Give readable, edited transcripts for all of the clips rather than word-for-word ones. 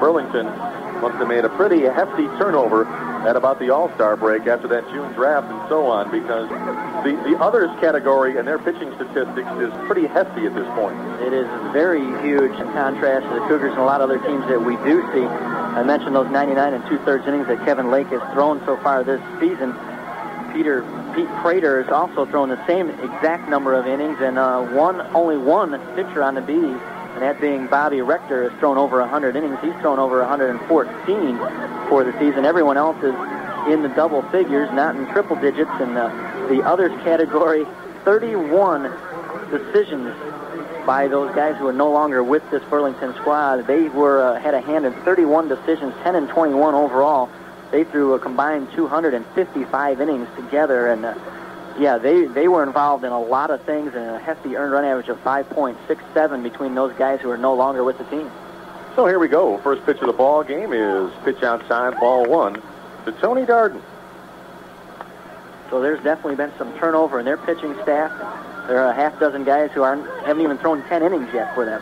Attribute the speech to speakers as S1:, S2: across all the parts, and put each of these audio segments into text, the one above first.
S1: Burlington must have made a pretty hefty turnover at about the All-Star break after that June draft and so on, because the others category and their pitching statistics is pretty hefty at this point.
S2: It is very huge in contrast to the Cougars and a lot of other teams that we do see. I mentioned those 99 and 2/3 innings that Kevin Lake has thrown so far this season. Pete Prater has also thrown the same exact number of innings, and only one pitcher on the Bees, and that being Bobby Rector, has thrown over 100 innings. He's thrown over 114 for the season. Everyone else is in the double figures, not in triple digits. And the others category, 31 decisions by those guys who are no longer with this Burlington squad. They had a hand in 31 decisions, 10 and 21 overall. They threw a combined 255 innings together, and they were involved in a lot of things, and a hefty earned run average of 5.67 between those guys who are no longer with the team.
S1: So here we go. First pitch of the ball game is pitch outside, ball one to Tony Darden.
S2: So there's definitely been some turnover in their pitching staff. There are a half dozen guys who haven't even thrown 10 innings yet for them.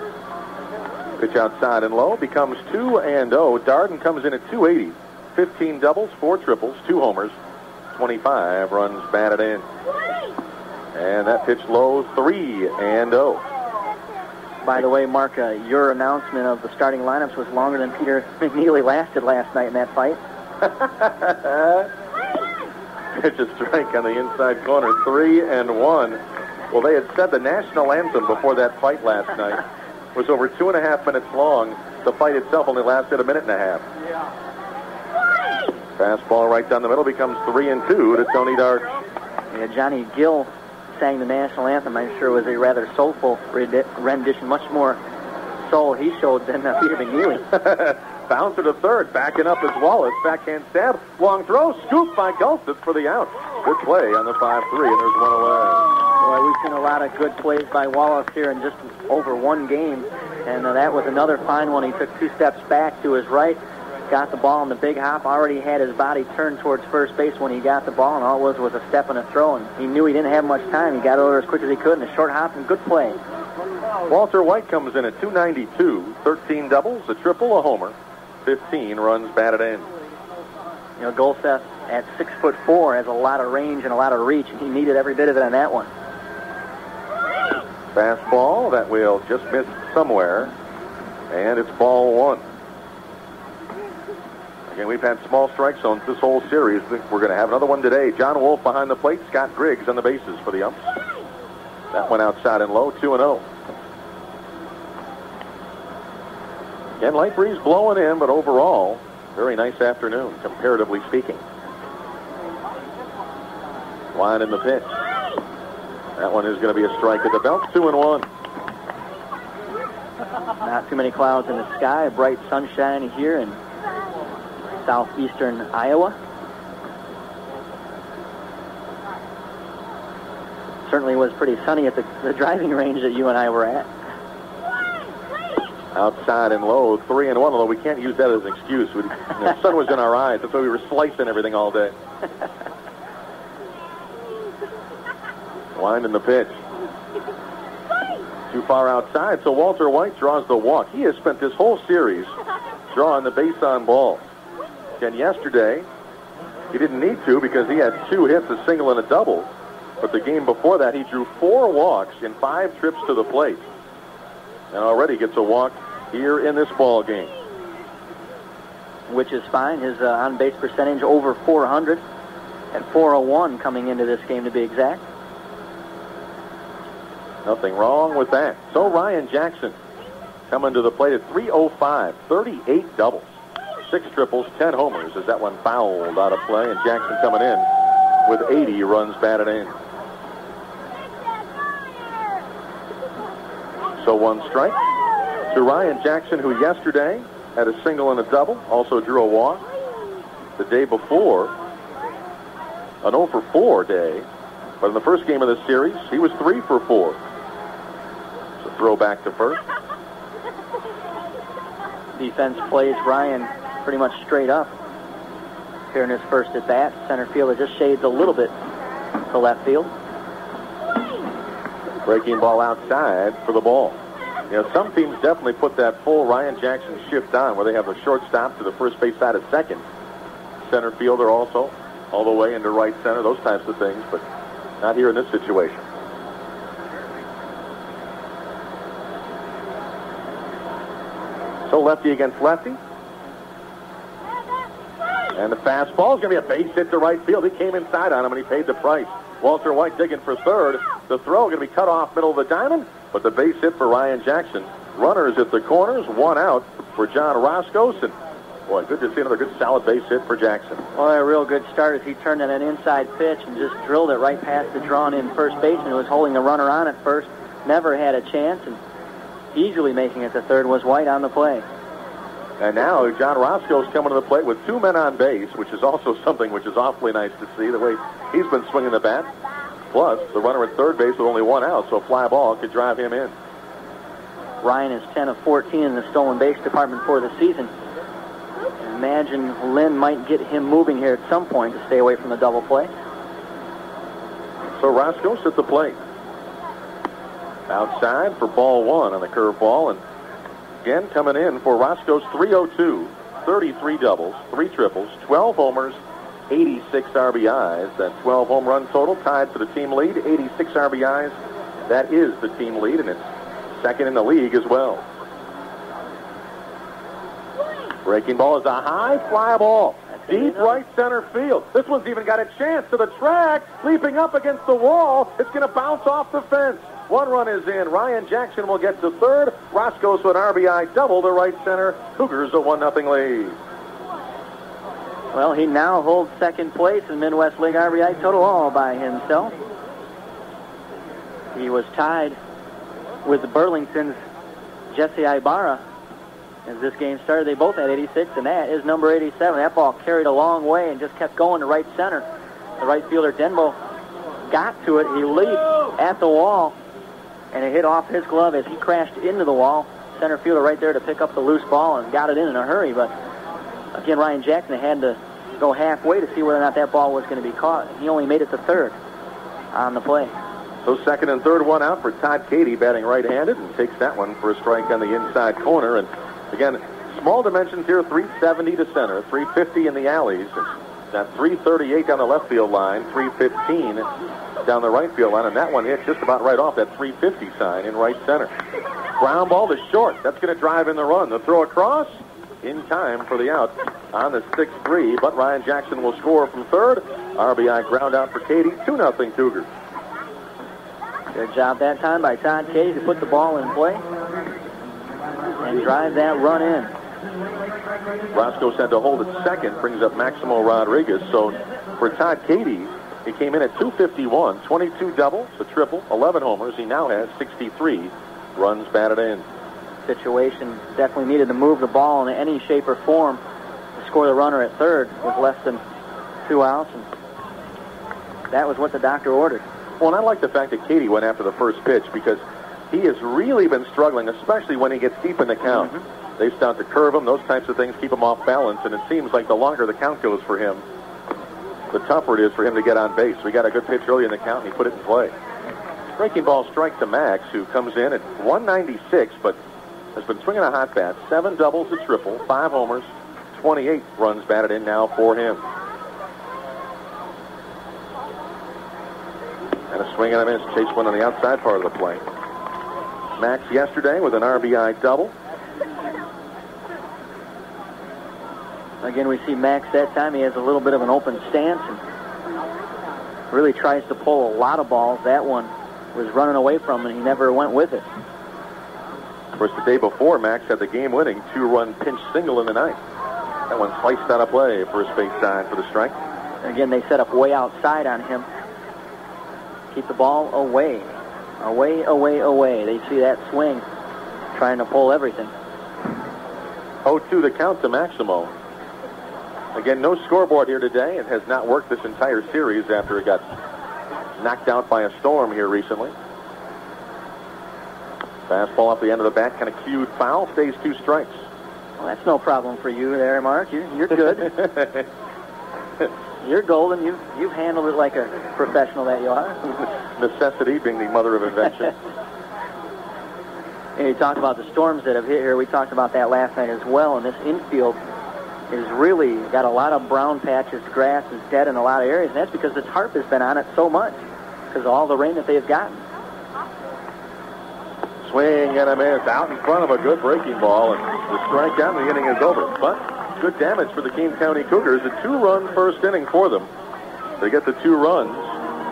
S1: Pitch outside and low becomes 2-0. Darden comes in at 280. 15 doubles, 4 triples, 2 homers, 25 runs batted in. And that pitch low, 3-0.
S2: By the way, Mark, your announcement of the starting lineups was longer than Peter McNeely lasted last night in that fight.
S1: Pitch a strike on the inside corner, 3-1. Well, they had said the national anthem before that fight last night was over 2.5 minutes long. The fight itself only lasted a minute and a half. Fastball right down the middle becomes 3-2 to Tony Darden.
S2: Yeah, Johnny Gill sang the national anthem. I'm sure it was a rather soulful rendition, much more soul he showed than Peter McNeely.
S1: Bouncer to third, backing up as Wallace. Backhand stab, long throw, scoop by Gulseth for the out. Good play on the 5-3, and there's one away.
S2: Boy, we've seen a lot of good plays by Wallace here in just over one game, and that was another fine one. He took 2 steps back to his right, got the ball in the big hop, already had his body turned towards first base when he got the ball, and all it was a step and a throw, and he knew he didn't have much time. He got over as quick as he could in a short hop, and good play.
S1: Walter White comes in at 292, 13 doubles, a triple, a homer, 15 runs batted in.
S2: You know, Gulseth at 6'4" has a lot of range and a lot of reach, and he needed every bit of it on that one.
S1: Fastball that will just miss somewhere, and it's ball one. Again, we've had small strike zones this whole series. I think we're going to have another one today. John Wolf behind the plate. Scott Griggs on the bases for the umps. That one outside and low, 2-0. Again, light breeze blowing in, but overall, very nice afternoon, comparatively speaking. Line in the pitch. That one is going to be a strike at the belt, 2-1.
S2: Not too many clouds in the sky. Bright sunshine here in southeastern Iowa. Certainly was pretty sunny at the driving range that you and I were at.
S1: Outside and low, 3-1, although we can't use that as an excuse. The sun was in our eyes. That's why we were slicing everything all day. Wind in the pitch. Too far outside, so Walter White draws the walk. He has spent this whole series drawing the base on balls. And yesterday, he didn't need to because he had 2 hits, a single and a double. But the game before that, he drew 4 walks in 5 trips to the plate. And already gets a walk here in this ball game.
S2: Which is fine. His on-base percentage over 400 at 401 coming into this game to be exact.
S1: Nothing wrong with that. So Ryan Jackson coming to the plate at 305, 38 doubles, 6 triples, 10 homers as that one fouled out of play, and Jackson coming in with 80 runs batted in. So 1 strike to Ryan Jackson, who yesterday had a single and a double, also drew a walk. The day before, an 0 for 4 day, but in the first game of the series, he was 3 for 4. So throw back to first.
S2: Defense plays Ryan pretty much straight up here in his first at bat. Center fielder just shades a little bit to left field.
S1: Breaking ball outside for the ball. You know, some teams definitely put that full Ryan Jackson shift on where they have the shortstop to the first base side of second. Center fielder also, all the way into right center, those types of things, but not here in this situation. So lefty against lefty. And the fastball is going to be a base hit to right field. He came inside on him, and he paid the price. Walter White digging for third. The throw going to be cut off middle of the diamond, but the base hit for Ryan Jackson. Runners at the corners, one out for John Roskos. And, boy, good to see another good solid base hit for Jackson.
S2: Boy, a real good start as he turned in an inside pitch and just drilled it right past the drawn-in first baseman who was holding the runner on at first. Never had a chance, and easily making it to third was White on the play.
S1: And now John Roskos coming to the plate with two men on base, which is also something which is awfully nice to see, the way he's been swinging the bat. Plus, the runner at third base with only one out, so a fly ball could drive him in.
S2: Ryan is 10 of 14 in the stolen base department for the season. Imagine Lynn might get him moving here at some point to stay away from the double play.
S1: So Roskos at the plate. Outside for ball one on the curveball, and again, coming in for Roskos, 302, 33 doubles, 3 triples, 12 homers, 86 RBIs. That 12 home run total tied for the team lead, 86 RBIs. That is the team lead, and it's second in the league as well. Breaking ball is a high fly ball. Deep right center field. This one's even got a chance to the track. Leaping up against the wall. It's going to bounce off the fence. One run is in. Ryan Jackson will get to third. Roskos with an RBI double to right center. Cougars a 1-0 lead.
S2: Well, he now holds second place in Midwest League RBI total all by himself. He was tied with Burlington's Jesse Ibarra. As this game started, they both had 86, and that is number 87. That ball carried a long way and just kept going to right center. The right fielder, Denbo, got to it. He leaped at the wall, and it hit off his glove as he crashed into the wall. Center fielder right there to pick up the loose ball and got it in a hurry. But, again, Ryan Jackson had to go halfway to see whether or not that ball was going to be caught. He only made it to third on the play.
S1: So second and third, one out for Todd Cady, batting right-handed, and takes that one for a strike on the inside corner. And again, small dimensions here, 370 to center, 350 in the alleys. That 338 down the left field line, 315 down the right field line, and that one hit just about right off that 350 sign in right center. Ground ball to short. That's going to drive in the run. The throw across in time for the out on the 6-3, but Ryan Jackson will score from third. RBI ground out for Cady, 2-0 Cougars.
S2: Good job that time by Todd Cady to put the ball in play and drive that run in.
S1: Roskos had to hold it second, brings up Maximo Rodriguez. So for Todd Cady, he came in at 251, 22 doubles, a triple, 11 homers. He now has 63 runs batted in.
S2: Situation definitely needed to move the ball in any shape or form to score the runner at third with less than 2 outs. And that was what the doctor ordered.
S1: Well, and I like the fact that Cady went after the first pitch because he has really been struggling, especially when he gets deep in the count.
S2: Mm-hmm.
S1: They start to curve him. Those types of things keep him off balance, and it seems like the longer the count goes for him, the tougher it is for him to get on base. We got a good pitch early in the count, and he put it in play. Breaking ball strike to Max, who comes in at 196, but has been swinging a hot bat. 7 doubles, a triple, 5 homers, 28 runs batted in now for him. And a swing and a miss. Chase one on the outside part of the plate. Max yesterday with an RBI double.
S2: Again, we see Max that time. He has a little bit of an open stance and really tries to pull a lot of balls. That one was running away from him, and he never went with it.
S1: Of course, the day before, Max had the game-winning 2-run pinch single in the ninth. That one sliced out of play, first base side for the strike.
S2: Again, they set up way outside on him. Keep the ball away. Away, away, away. They see that swing, trying to pull everything.
S1: 0-2 the count to Maximo. Again, no scoreboard here today. It has not worked this entire series after it got knocked out by a storm here recently. Fastball off the end of the bat, kind of cued foul, stays 2 strikes.
S2: Well, that's no problem for you there, Mark. You're good. You're golden. You've handled it like a professional that you are.
S1: Necessity being the mother of invention.
S2: And you talked about the storms that have hit here. We talked about that last night as well. And this infield is really got a lot of brown patches. Grass is dead in a lot of areas. And that's because the tarp has been on it so much because of all the rain that they've gotten.
S1: Swing and a miss out in front of a good breaking ball. And the strikeout and the inning is over. But good damage for the Kane County Cougars. A 2-run first inning for them. They get the 2 runs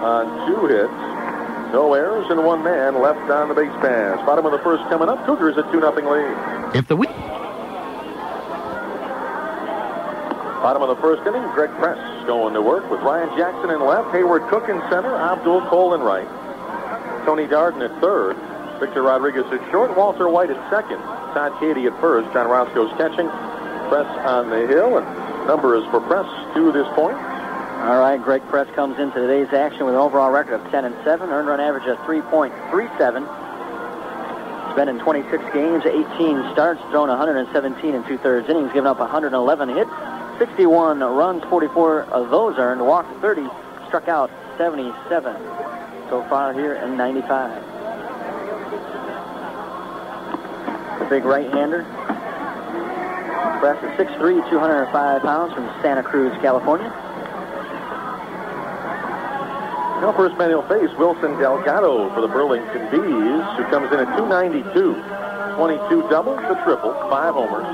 S1: on 2 hits. No errors and 1 man left on the base pass. Bottom of the first coming up. Cougars at 2-0 lead. Bottom of the first inning, Greg Press going to work with Ryan Jackson in left, Hayward Cook in center, Abdul Cole in right, Tony Darden at third, Victor Rodriguez at short, Walter White at second, Todd Cady at first, John Roskos catching, Press on the hill, and number is for Press to this point.
S2: All right, Greg Press comes into today's action with an overall record of 10-7, earned run average of 3.37. He's been in 26 games, 18 starts, thrown 117 and 2/3 innings, given up 111 hits, 61 runs, 44 of those earned, walked 30, struck out 77 so far here in 95. The big right-hander. Press is 6'3", 205 pounds from Santa Cruz, California.
S1: Now first man he'll face Wilson Delgado for the Burlington Bees, who comes in at 292. 22 doubles, a triple, 5 homers,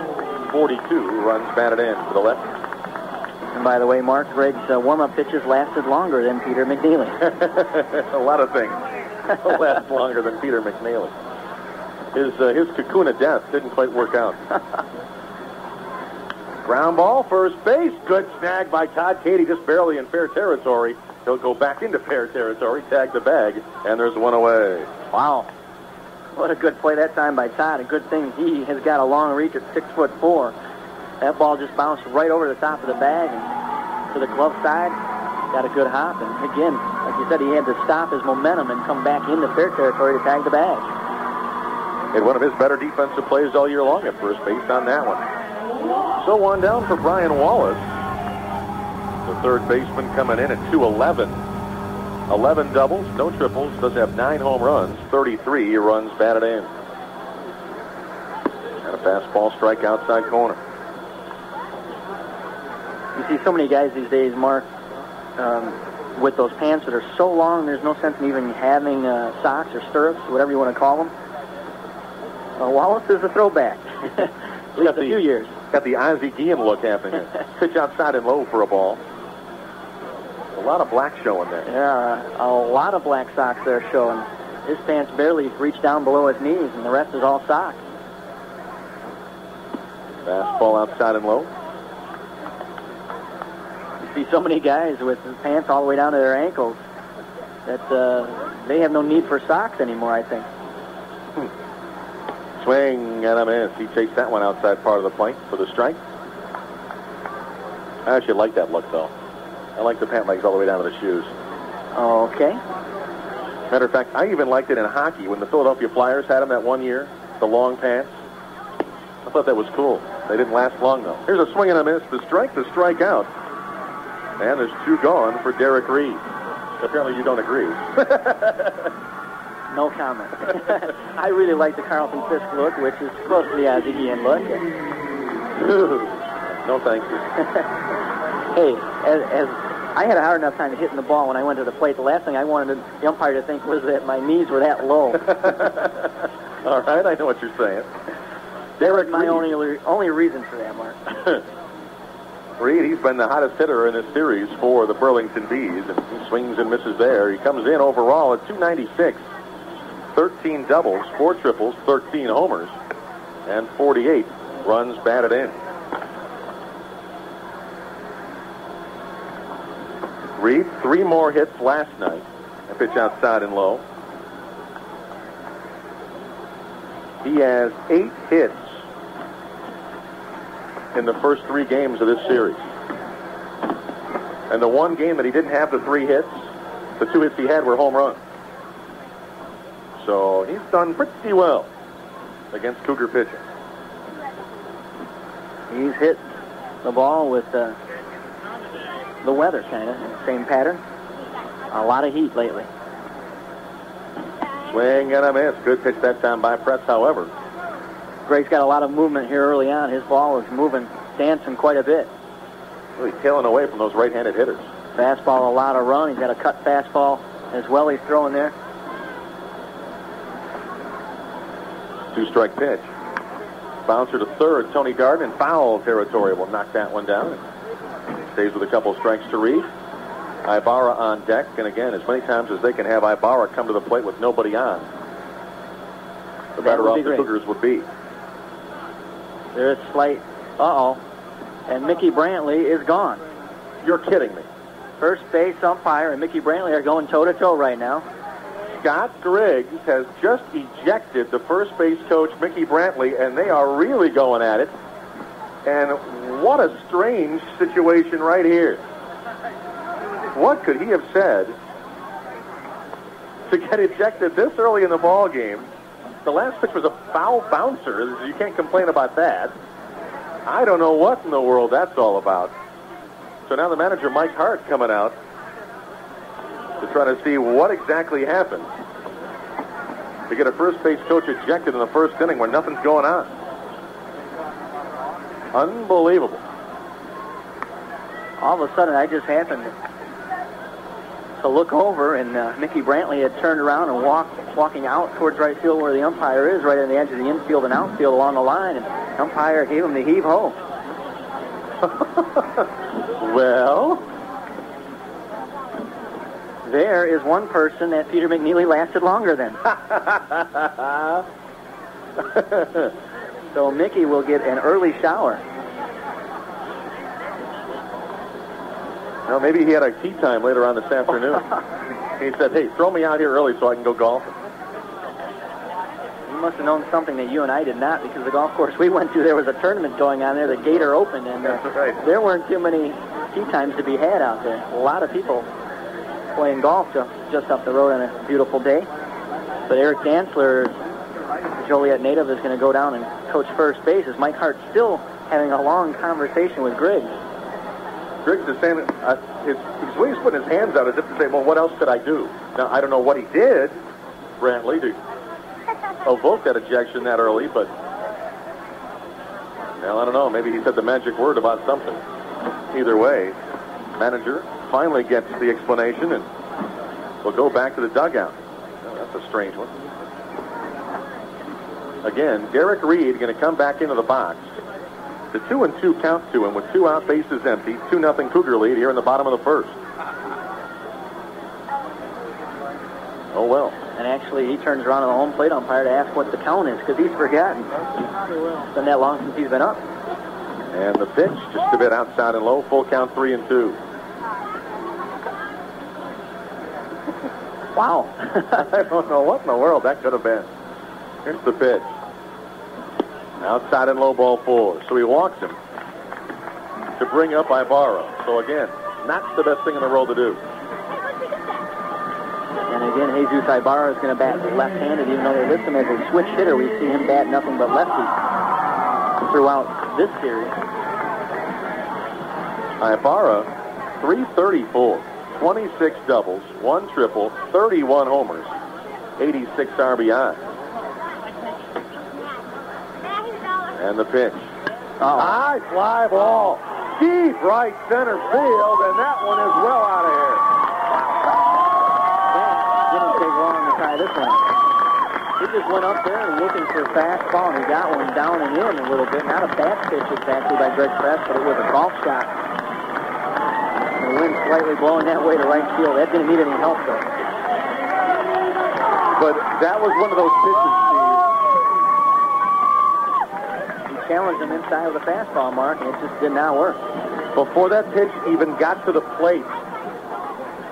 S1: 42 runs batted in for the left.
S2: And by the way, Mark, Greg's warm-up pitches lasted longer than Peter McNeely.
S1: A lot of things last longer than Peter McNeely. His cocoon of death didn't quite work out. Ground ball, first base. Good snag by Todd Cady, just barely in fair territory. He'll go back into fair territory, tag the bag, and there's 1 away.
S2: Wow. What a good play that time by Todd. A good thing he has got a long reach at 6'4". That ball just bounced right over the top of the bag and to the glove side. Got a good hop. And again, like you said, he had to stop his momentum and come back into fair territory to tag the bag.
S1: Had one of his better defensive plays all year long at first base on that one. So 1 down for Brian Wallace. The third baseman coming in at 211. 11 doubles, no triples, does have 9 home runs, 33 runs batted in. And a fastball strike outside corner.
S2: You see so many guys these days, Mark, with those pants that are so long, there's no sense in even having socks or stirrups, whatever you want to call them. Wallace is a throwback. At least a few years.
S1: Got the Ozzie Guillen look happening. Pitch outside and low for a ball. A lot of black showing there.
S2: Yeah, a lot of black socks there showing. His pants barely reach down below his knees, and the rest is all socks.
S1: Fastball outside and low.
S2: You see so many guys with pants all the way down to their ankles that they have no need for socks anymore, I think.
S1: Swing and a miss. He chased that one outside part of the plate for the strike. I actually like that look, though. I like the pant legs all the way down to the shoes.
S2: Okay.
S1: Matter of fact, I even liked it in hockey when the Philadelphia Flyers had them that one year, the long pants. I thought that was cool. They didn't last long, though. Here's a swing and a miss. The strike out. And there's 2 gone for Derek Reed. Apparently you don't agree.
S2: No comment. I really like the Carlton Fisk look, which is close to the Ozzie Guillen look.
S1: No, thank you.
S2: Hey, as I had a hard enough time hitting the ball when I went to the plate, the last thing I wanted the umpire to think was that my knees were that low.
S1: All right, I know what you're saying.
S2: Derek, my only reason for that, Mark.
S1: Reed, he's been the hottest hitter in this series for the Burlington Bees, and he swings and misses there. He comes in overall at 296. 13 doubles, 4 triples, 13 homers, and 48 runs batted in. Reed, 3 more hits last night. A pitch outside and low. He has 8 hits in the first 3 games of this series. And the one game that he didn't have the 3 hits, the 2 hits he had were home runs. So he's done pretty well against Cougar pitching.
S2: He's hit the ball with the weather, kind of, same pattern. A lot of heat lately.
S1: Swing and a miss. Good pitch that time by Press, however.
S2: Greg's got a lot of movement here early on. His ball is moving, dancing quite a bit.
S1: Really tailing away from those right-handed hitters.
S2: Fastball, a lot of run. He's got a cut fastball as well he's throwing there.
S1: 2-strike pitch. Bouncer to third. Tony Darden in foul territory will knock that one down. Stays with a couple strikes to Reed. Ibarra on deck. And again, as many times as they can have Ibarra come to the plate with nobody on, the better off the Cougars would be.
S2: There's slight, and Mickey Brantley is gone.
S1: You're kidding me.
S2: First base umpire and Mickey Brantley are going toe-to-toe right now.
S1: Scott Griggs has just ejected the first base coach, Mickey Brantley, and they are really going at it. And what a strange situation right here. What could he have said to get ejected this early in the ball game? The last pitch was a foul bouncer. You can't complain about that. I don't know what in the world that's all about. So now the manager, Mike Hart, coming out to try to see what exactly happened to get a first base coach ejected in the first inning when nothing's going on. Unbelievable.
S2: All of a sudden, I just happened to look over, and Mickey Brantley had turned around and walking out towards right field where the umpire is, right on the edge of the infield and outfield along the line, and the umpire gave him the heave-ho.
S1: Well,
S2: there is one person that Peter McNeely lasted longer than. So Mickey will get an early shower.
S1: Well, maybe he had a tea time later on this afternoon. He said, hey, throw me out here early so I can go golfing.
S2: He must have known something that you and I did not, because the golf course we went to, there was a tournament going on there, the Gator Open, and there weren't too many tea times to be had out there. A lot of people playing golf just up the road on a beautiful day. But Eric Dantzler, Joliet native, is going to go down and coach first base. Is Mike Hart still having a long conversation with Griggs?
S1: Griggs is saying, he's putting his hands out as if to say, well, what else could I do? Now, I don't know what he did, Brantley, to evoke that ejection that early, but, well, I don't know. Maybe he said the magic word about something. Either way, manager finally gets the explanation, and we'll go back to the dugout. Oh, that's a strange one. Again, Derek Reed going to come back into the box. The 2-2 count to him with 2 out, bases empty, 2-0 Cougar lead here in the bottom of the first. Oh, well.
S2: And actually, he turns around to the home plate umpire to ask what the count is, because he's forgotten. It's been that long since he's been up.
S1: And the pitch, just a bit outside and low, full count 3-2.
S2: Wow.
S1: I don't know what in the world that could have been. Here's the pitch. Outside and low, ball 4. So he walks him to bring up Ibarra. So again, not the best thing in the world to do.
S2: And again, Jesus Ibarra is going to bat left-handed, even though they list him as a switch hitter. We see him bat nothing but lefties throughout this series.
S1: Ibarra, 334, 26 doubles, 1 triple, 31 homers, 86 RBIs. And the pitch. High fly ball. Deep right center field, and that one is well out of here.
S2: Didn't take long to try this one. He just went up there and looking for a fastball, and he got one down and in a little bit. Not a bad pitch exactly by Greg Press, but it was a golf shot. The wind slightly blowing that way to right field. That didn't need any help, though.
S1: But that was one of those pitches,
S2: Challenged him inside of the fastball mark, and it just did not work.
S1: Before that pitch even got to the plate,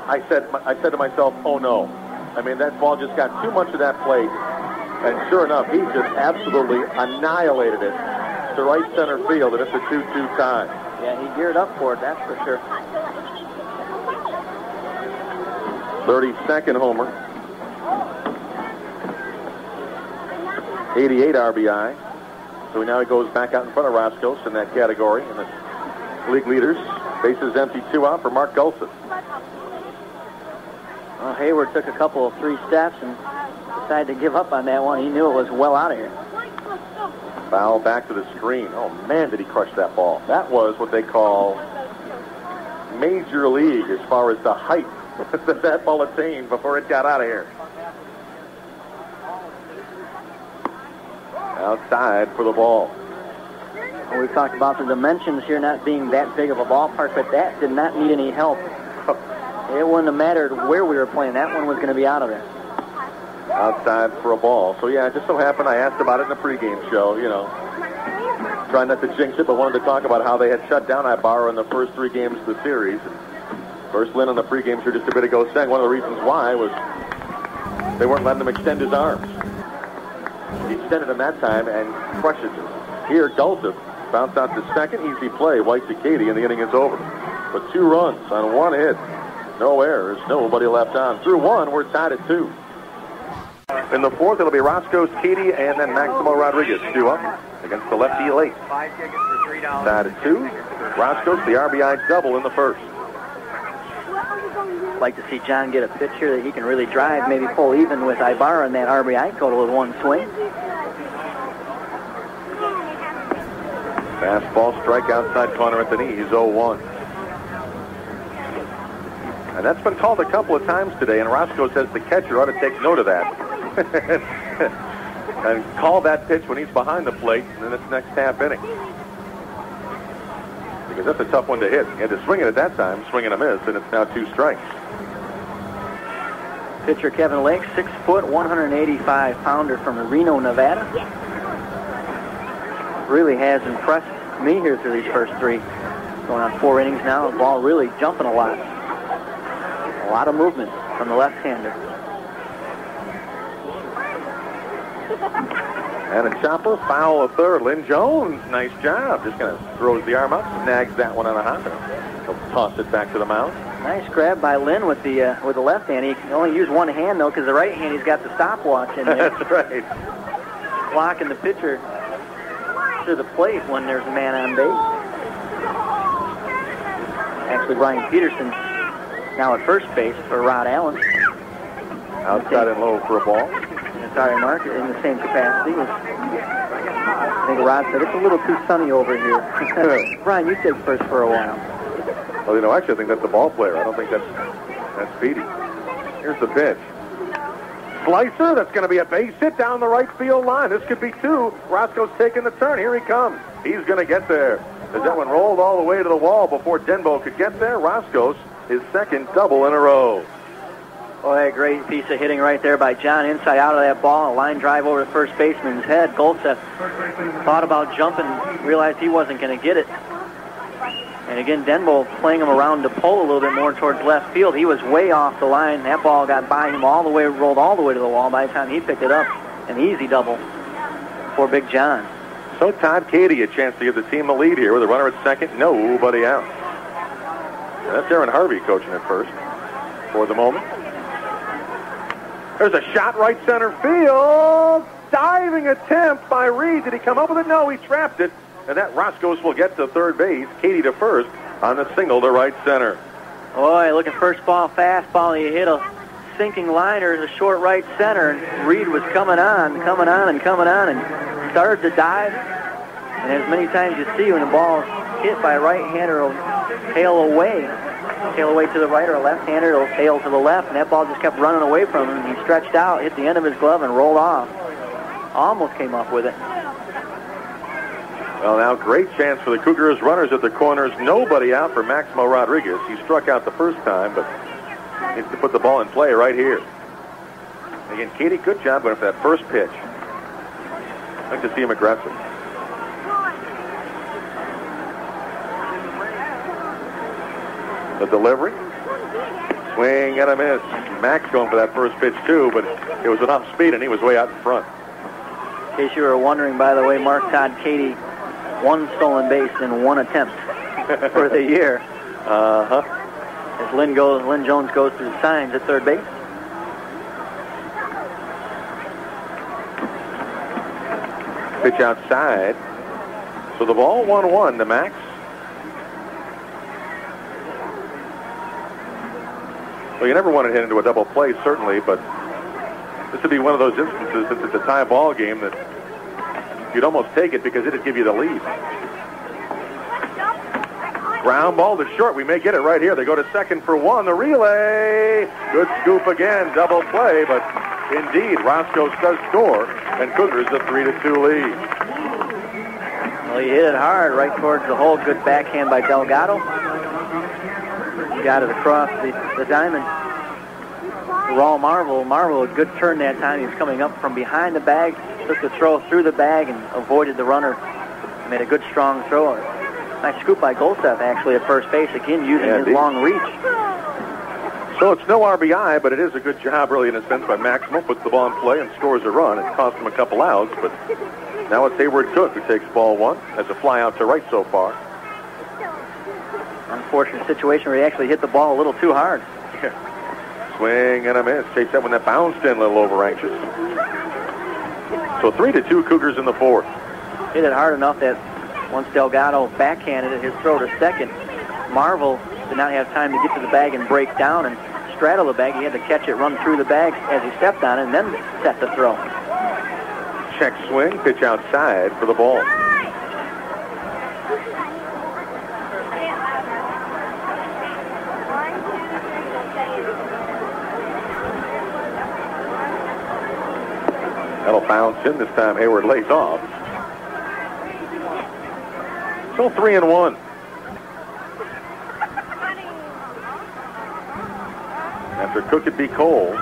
S1: I said to myself, oh no. I mean, that ball just got too much of that plate, and sure enough, he just absolutely annihilated it to right center field, and it's a 2-2 tie.
S2: Yeah, he geared up for it, that's for sure.
S1: 32nd homer. 88 RBI. So now he goes back out in front of Roskos in that category. And the league leaders, bases empty, 2 out for Mark Gulson.
S2: Well, Hayward took a couple of 3 steps and decided to give up on that one. He knew it was well out of here.
S1: Foul back to the screen. Oh, man, did he crush that ball. That was what they call major league as far as the height that ball attained before it got out of here. Outside for the ball.
S2: Well, we've talked about the dimensions here not being that big of a ballpark, but that did not need any help. It wouldn't have mattered where we were playing. That one was going to be out of there.
S1: Outside for a ball. So, yeah, it just so happened I asked about it in the pregame show, you know. Trying not to jinx it, but wanted to talk about how they had shut down Ibarra in the first 3 games of the series. First, Lynn on the pregame show just a bit ago saying one of the reasons why was they weren't letting him extend his arms. He extended them that time and crushes it. Here, Gulsip bounce out to second. Easy play. White to Katie, and the inning is over. But 2 runs on 1 hit. No errors. Nobody left on. Through 1, we're tied at 2. In the 4th, it'll be Roskos, Katie, and then Maximo Rodriguez due up against the lefty late. Tied at 2. Roskos, the RBI double in the 1st.
S2: I'd like to see John get a pitch here that he can really drive, maybe pull even with Ibarra in that RBI total with 1 swing.
S1: Fastball strike outside corner at the knee. He's 0-1. And that's been called a couple of times today, and Roskos says the catcher ought to take note of that. And call that pitch when he's behind the plate in this next half inning. Because that's a tough one to hit. He had to swing it at that time, swing and a miss, and it's now 2 strikes.
S2: Pitcher Kevin Lake, 6 foot, 185-pounder from Reno, Nevada. Really has impressed me here through these first 3. Going on 4 innings now, the ball really jumping a lot. A lot of movement from the left-hander.
S1: And a chopper, foul of third. Lynn Jones, nice job. Just kind of throws the arm up, snags that one on a hopper. He'll toss it back to the mound.
S2: Nice grab by Lynn with the left hand. He can only use one hand, though, because the right hand, he's got the stopwatch in there.
S1: That's right.
S2: Blocking the pitcher to the plate when there's a man on base. Actually, Brian Peterson now at first base for Rod Allen.
S1: Outside and low for a ball.
S2: Sorry, Mark, in the same capacity. I think Rod said, it's a little too sunny over here. Brian, you take first for a while.
S1: Well, you know, actually, I think that's the ball player. I don't think that's Beatty. Here's the pitch. Slicer, that's going to be a base hit down the right field line. This could be 2. Roskos taking the turn. Here he comes. He's going to get there. As that one rolled all the way to the wall before Denbo could get there, Roskos, his 2nd double in a row.
S2: Oh, a great piece of hitting right there by John. Inside out of that ball, a line drive over the first baseman's head. Goltz thought about jumping, realized he wasn't going to get it. And again, Denbo playing him around to pull a little bit more towards left field. He was way off the line. That ball got by him all the way, rolled all the way to the wall. By the time he picked it up, an easy double for Big John.
S1: So Todd Katie a chance to give the team a lead here with a runner at second, nobody out. And that's Aaron Harvey coaching at first for the moment. There's a shot right center field. Diving attempt by Reed. Did he come up with it? No, he trapped it. And that Roskos will get to third base. Katie to first on the single to right center.
S2: Boy, looking first ball, fastball. He hit a sinking liner to short right center. And Reed was coming on, and started to dive. And as many times you see when the ball is hit by a right-hander, it'll tail away to the right, or a left-hander, it'll tail to the left. And that ball just kept running away from him. He stretched out, hit the end of his glove, and rolled off. Almost came up with it.
S1: Well, now great chance for the Cougars. Runners at the corners. Nobody out for Maximo Rodriguez. He struck out the first time, but needs to put the ball in play right here. Again, Katie, good job going for that first pitch. I'd like to see him aggressive. The delivery. Swing and a miss. Max going for that first pitch, too, but it was enough speed, and he was way out in front.
S2: In case you were wondering, by the way, Mark, Todd Katie, 1 stolen base in 1 attempt for the year. As Lynn Jones goes through the signs at third base.
S1: Pitch outside. So the ball 1-1 to Max. Well, you never want to hit into a double play, certainly, but This would be one of those instances, since it's a tie ball game, that you'd almost take it because it'd give you the lead. Ground ball to short. We may get it right here. They go to second for one. The relay. Good scoop again. Double play, but indeed, Roskos does score, and Cougars a 3-2 lead.
S2: Well, he hit it hard right towards the hole. Good backhand by Delgado. Got it across the diamond. Raw Marvel, a good turn that time. He was coming up from behind the bag, took the throw through the bag and avoided the runner. Made a good, strong throw. Nice scoop by Golseth, actually, at first base, again, using his long reach.
S1: So it's no RBI, but it is a good job, really, in a sense, by Maximo. Puts the ball in play and scores a run. It cost him a couple outs, but now it's Hayward Cook who takes ball one. Has a fly out to right so far.
S2: Unfortunate situation where he actually hit the ball a little too hard.
S1: Yeah. Swing and a miss. Chase that one that bounced in, a little over anxious. So 3-2 Cougars in the fourth.
S2: Hit it hard enough that once Delgado backhanded his throw to second, Marvel did not have time to get to the bag and break down and straddle the bag. He had to catch it, run through the bag as he stepped on it, and then set the throw.
S1: Check swing, pitch outside for the ball. That'll bounce in this time. Hayward lays off. So 3-1. After Cook, it'd be Cole.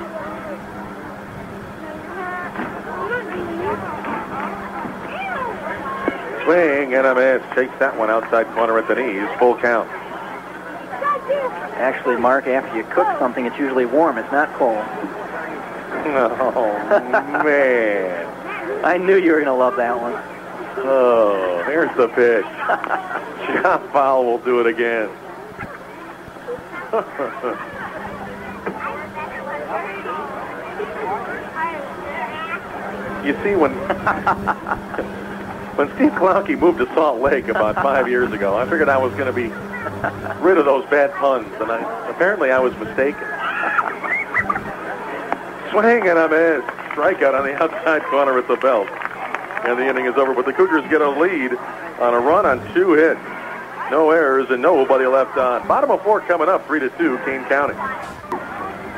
S1: Swing and a miss. Takes that one outside corner at the knees. Full count.
S2: Actually, Mark, after you cook something, it's usually warm. It's not cold.
S1: Oh, man.
S2: I knew you were going to love that one.
S1: Oh, here's the pitch. Shot foul will do it again. You see, when Steve Klauke moved to Salt Lake about 5 years ago, I figured I was going to be rid of those bad puns, and apparently I was mistaken. Swing and a miss. Strikeout on the outside corner at the belt. And the inning is over, but the Cougars get a lead on a run on 2 hits. No errors and nobody left on. Bottom of 4 coming up, 3-2, Kane County.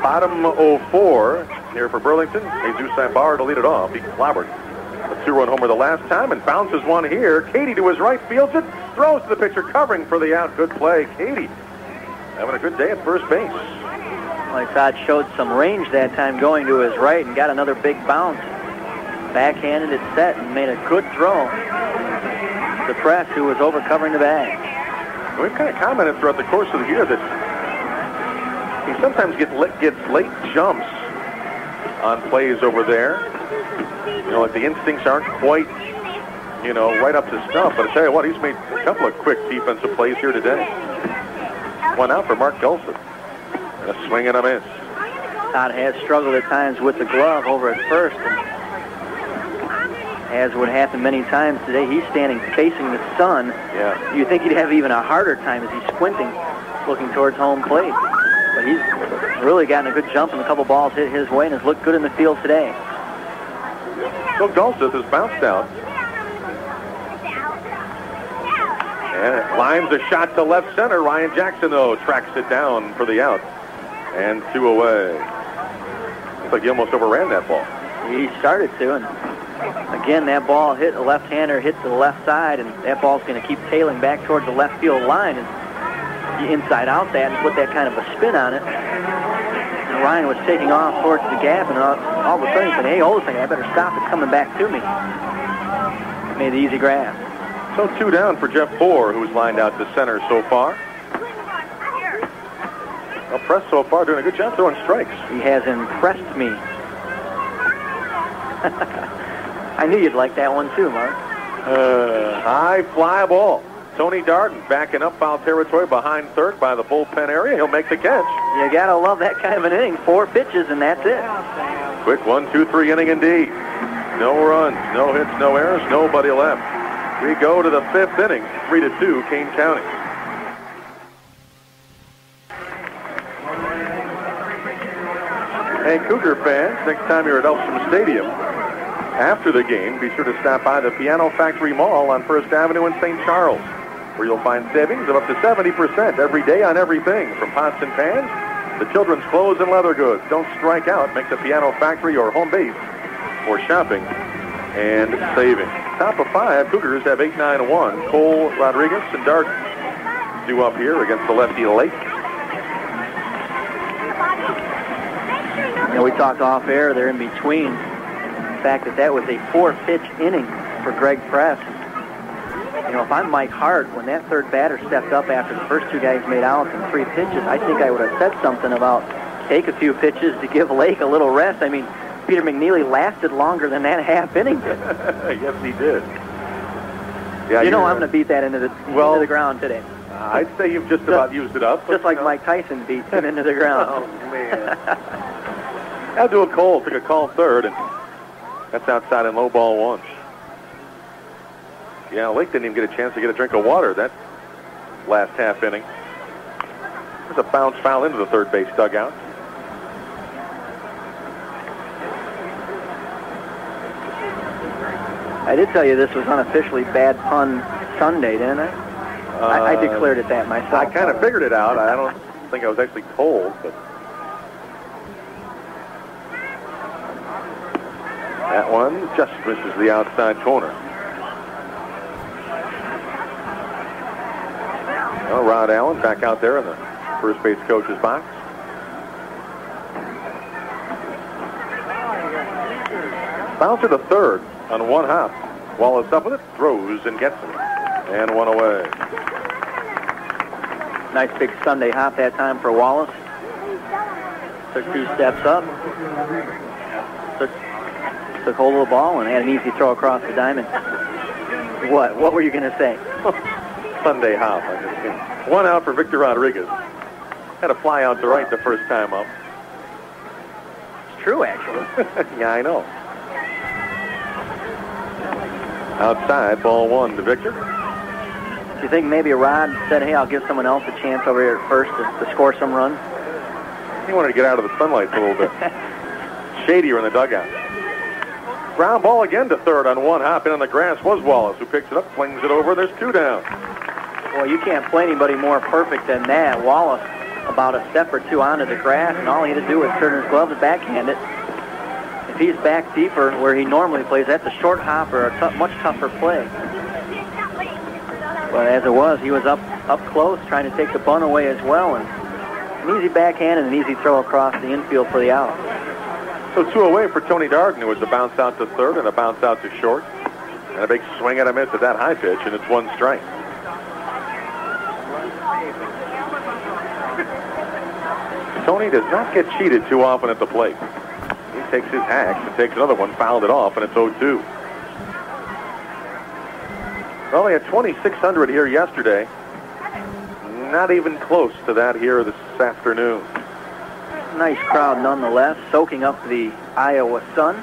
S1: Bottom of 4 here for Burlington. Jesus Ibarra to lead it off. He clobbered a 2-run homer the last time and bounces one here. Katie to his right, fields it, throws to the pitcher, covering for the out. Good play. Katie having a good day at first base.
S2: Like Todd showed some range that time going to his right and got another big bounce. Backhanded it set and made a good throw. The press, who was over covering the bag.
S1: We've kind of commented throughout the course of the year that he sometimes gets late jumps on plays over there. You know, like the instincts aren't quite, right up to snuff. But I tell you what, he's made a couple of quick defensive plays here today. One out for Mark Gulson. And a swing and a miss.
S2: Todd has struggled at times with the glove over at first. And as would happen many times today, he's standing facing the sun.
S1: Yeah.
S2: You'd think he'd have even a harder time as he's squinting, looking towards home plate. But he's really gotten a good jump, and a couple balls hit his way and has looked good in the field today.
S1: So Gulseth has bounced out. And it lines a shot to left center. Ryan Jackson, though, tracks it down for the out. And 2 away. Looks like he almost overran that ball.
S2: He started to, and again, that ball hit a left-hander, hit to the left side, and that ball's going to keep tailing back towards the left field line. And you inside out that and put that kind of a spin on it. And Ryan was taking off towards the gap, and all of a sudden he said, hey, hold a second, I better stop. It's coming back to me. Made the easy grab.
S1: So 2 down for Jeff Bohr, who's lined out to center so far. Well, Press so far doing a good job throwing strikes.
S2: He has impressed me. I knew you'd like that one too, Mark.
S1: High fly ball. Tony Darden backing up foul territory behind third by the bullpen area. He'll make the catch.
S2: You gotta love that kind of an inning. 4 pitches and that's it.
S1: Quick 1-2-3 inning indeed. No runs, no hits, no errors, nobody left. We go to the 5th inning, 3-2, Kane County. Hey, Cougar fans, next time you're at Elstrom Stadium, after the game, be sure to stop by the Piano Factory Mall on 1st Avenue in St. Charles, where you'll find savings of up to 70% every day on everything, from pots and pans to children's clothes and leather goods. Don't strike out. Make the Piano Factory your home base for shopping and saving. Top of 5, Cougars have 8-9-1. Cole, Rodriguez, and Darden due up here against the lefty Lake.
S2: You know, we talked off air. They're in between. The fact that was a 4-pitch inning for Greg Press. You know, if I'm Mike Hart, when that third batter stepped up after the first two guys made outs in 3 pitches, I think I would have said something about take a few pitches to give Lake a little rest. I mean, Peter McNeely lasted longer than that half inning did.
S1: Yes, he did. Yeah,
S2: you know I'm going to beat that into the ground today.
S1: I'd say you've just about used it up.
S2: Just like Mike Tyson beat him into the ground.
S1: Oh, man. Abdul Cole took a call third, and that's outside in low ball 1. Yeah, Lake didn't even get a chance to get a drink of water that last half inning. There's a bounce foul into the third base dugout.
S2: I did tell you this was unofficially Bad Pun Sunday, didn't I? I declared it that myself.
S1: I kind of figured it out. I don't think I was actually told, but that one just misses the outside corner. Well, Rod Allen back out there in the first base coach's box. Bouncer to third on 1 hop. Wallace up with it, throws and gets it. And 1 away.
S2: Nice big Sunday hop that time for Wallace. Took 2 steps up. Took hold of the ball and had an easy throw across the diamond. What were you going to say?
S1: Sunday hop. 1 out for Victor Rodriguez. Had a fly out to right the first time up.
S2: It's true, actually.
S1: Yeah, I know. Outside, ball 1 to Victor.
S2: Do you think maybe Rod said, hey, I'll give someone else a chance over here at first to score some runs?
S1: He wanted to get out of the sunlight a little bit. Shadier in the dugout. Ground ball again to third on 1 hop. In on the grass was Wallace, who picks it up, flings it over. There's 2 down.
S2: Well, you can't play anybody more perfect than that. Wallace about a step or 2 onto the grass, and all he had to do was turn his glove to backhand it. If he's back deeper where he normally plays, that's a short hop or a much tougher play. But as it was, he was up close trying to take the bunt away as well, and an easy backhand and an easy throw across the infield for the out.
S1: So 2 away for Tony Darden, who was a bounce out to third and a bounce out to short. And a big swing and a miss at that high pitch, and it's 1 strike. Tony does not get cheated too often at the plate. He takes his hacks and takes another one, fouled it off, and it's 0-2. Well, they had 2,600 here yesterday. Not even close to that here this afternoon.
S2: Nice crowd nonetheless, soaking up the Iowa sun.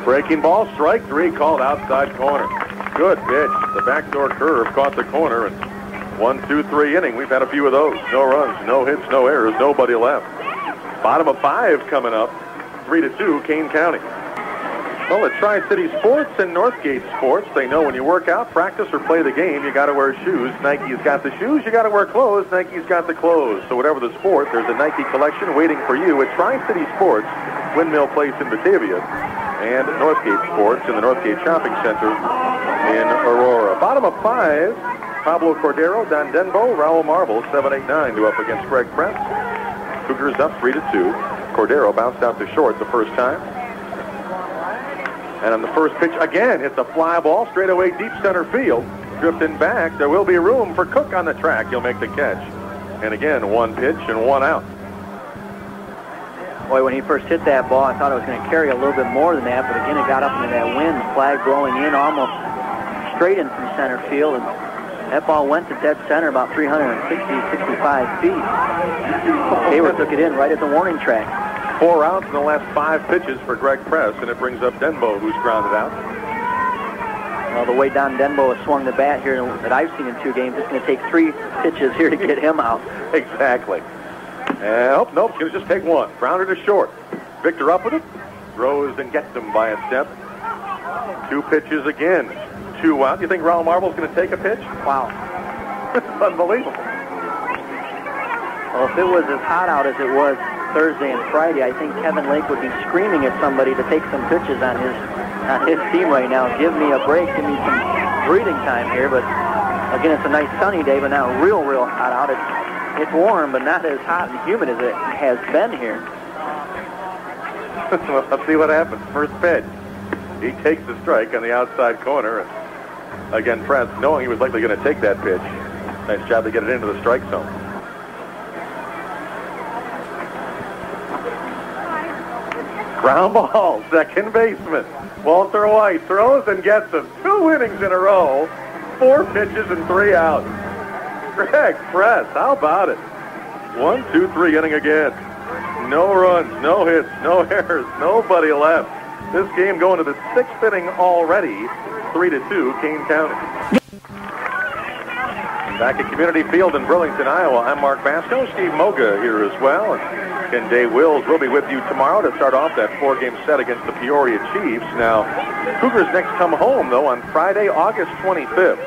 S1: Breaking ball, strike 3, called outside corner. Good pitch. The backdoor curve caught the corner, and 1-2-3 inning. We've had a few of those. No runs, no hits, no errors, nobody left. Bottom of 5 coming up. 3-2, Kane County. Well, at Tri-City Sports and Northgate Sports, they know when you work out, practice, or play the game, you got to wear shoes. Nike's got the shoes. You got to wear clothes. Nike's got the clothes. So whatever the sport, there's a Nike collection waiting for you at Tri-City Sports, Windmill Place in Batavia, and Northgate Sports in the Northgate Shopping Center in Aurora. Bottom of 5, Pablo Cordero, Don Denbo, Raul Marble, 7-8-9 to up against Greg Press. Cougars up 3-2. Cordero bounced out to short the first time. And on the first pitch, again, hits a fly ball straight away deep center field. Drifting back, there will be room for Cook on the track. He'll make the catch. And again, 1 pitch and 1 out.
S2: Boy, when he first hit that ball, I thought it was going to carry a little bit more than that, but again, it got up into that wind, the flag blowing in almost straight in from center field, and that ball went to dead center about 365 feet. Hayward took it in right at the warning track.
S1: 4 outs in the last 5 pitches for Greg Press, and it brings up Denbo, who's grounded out.
S2: Well, the way Don Denbo has swung the bat here that I've seen in 2 games, it's going to take 3 pitches here to get him out.
S1: Exactly. Nope, going to just take 1. Grounder to short. Victor up with it. Throws and gets him by a step. 2 pitches again. 2 out. You think Raul Marvel's going to take a pitch?
S2: Wow.
S1: It's unbelievable.
S2: Well, if it was as hot out as it was Thursday and Friday, I think Kevin Lake would be screaming at somebody to take some pitches on his team right now. Give me a break. Give me some breathing time here. But again, it's a nice sunny day, but not real hot out. It's warm, but not as hot and humid as it has been here.
S1: Well, let's see what happens. First pitch. He takes the strike on the outside corner. And again, Press, knowing he was likely going to take that pitch. Nice job to get it into the strike zone. Ground ball, second baseman. Walter White throws and gets him. 2 innings in a row. 4 pitches and 3 outs. Greg Press, how about it? 1, 2, 3 inning again. No runs, no hits, no errors, nobody left. This game going to the 6th inning already. 3-2, Kane County. Back at Community Field in Burlington, Iowa, I'm Mark Basco. Steve Moga here as well. And Ken Day Wills will be with you tomorrow to start off that 4-game set against the Peoria Chiefs. Now, Cougars next come home, though, on Friday, August 25th.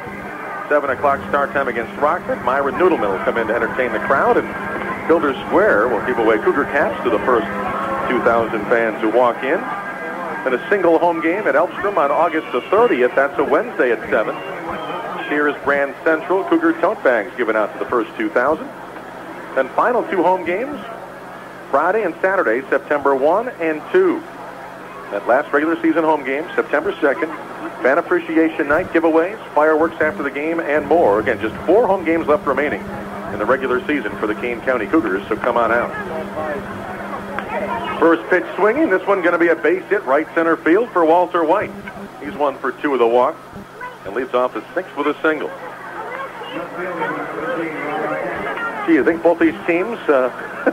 S1: 7 o'clock start time against Rockford. Myron Noodleman will come in to entertain the crowd, and Builder Square will give away Cougar caps to the first 2,000 fans who walk in. And a single home game at Elmstrom on August the 30th. That's a Wednesday at 7. Sears Grand Central Cougar tote bags given out to the first 2,000. Then final 2 home games, Friday and Saturday, September 1 and 2. That last regular season home game, September 2nd. Fan Appreciation Night, giveaways, fireworks after the game, and more. Again, just 4 home games left remaining in the regular season for the Kane County Cougars, so come on out. First pitch swinging. This one going to be a base hit right center field for Walter White. He's 1 for 2 of the walk and leads off the 6th with a single. Gee, you think both these teams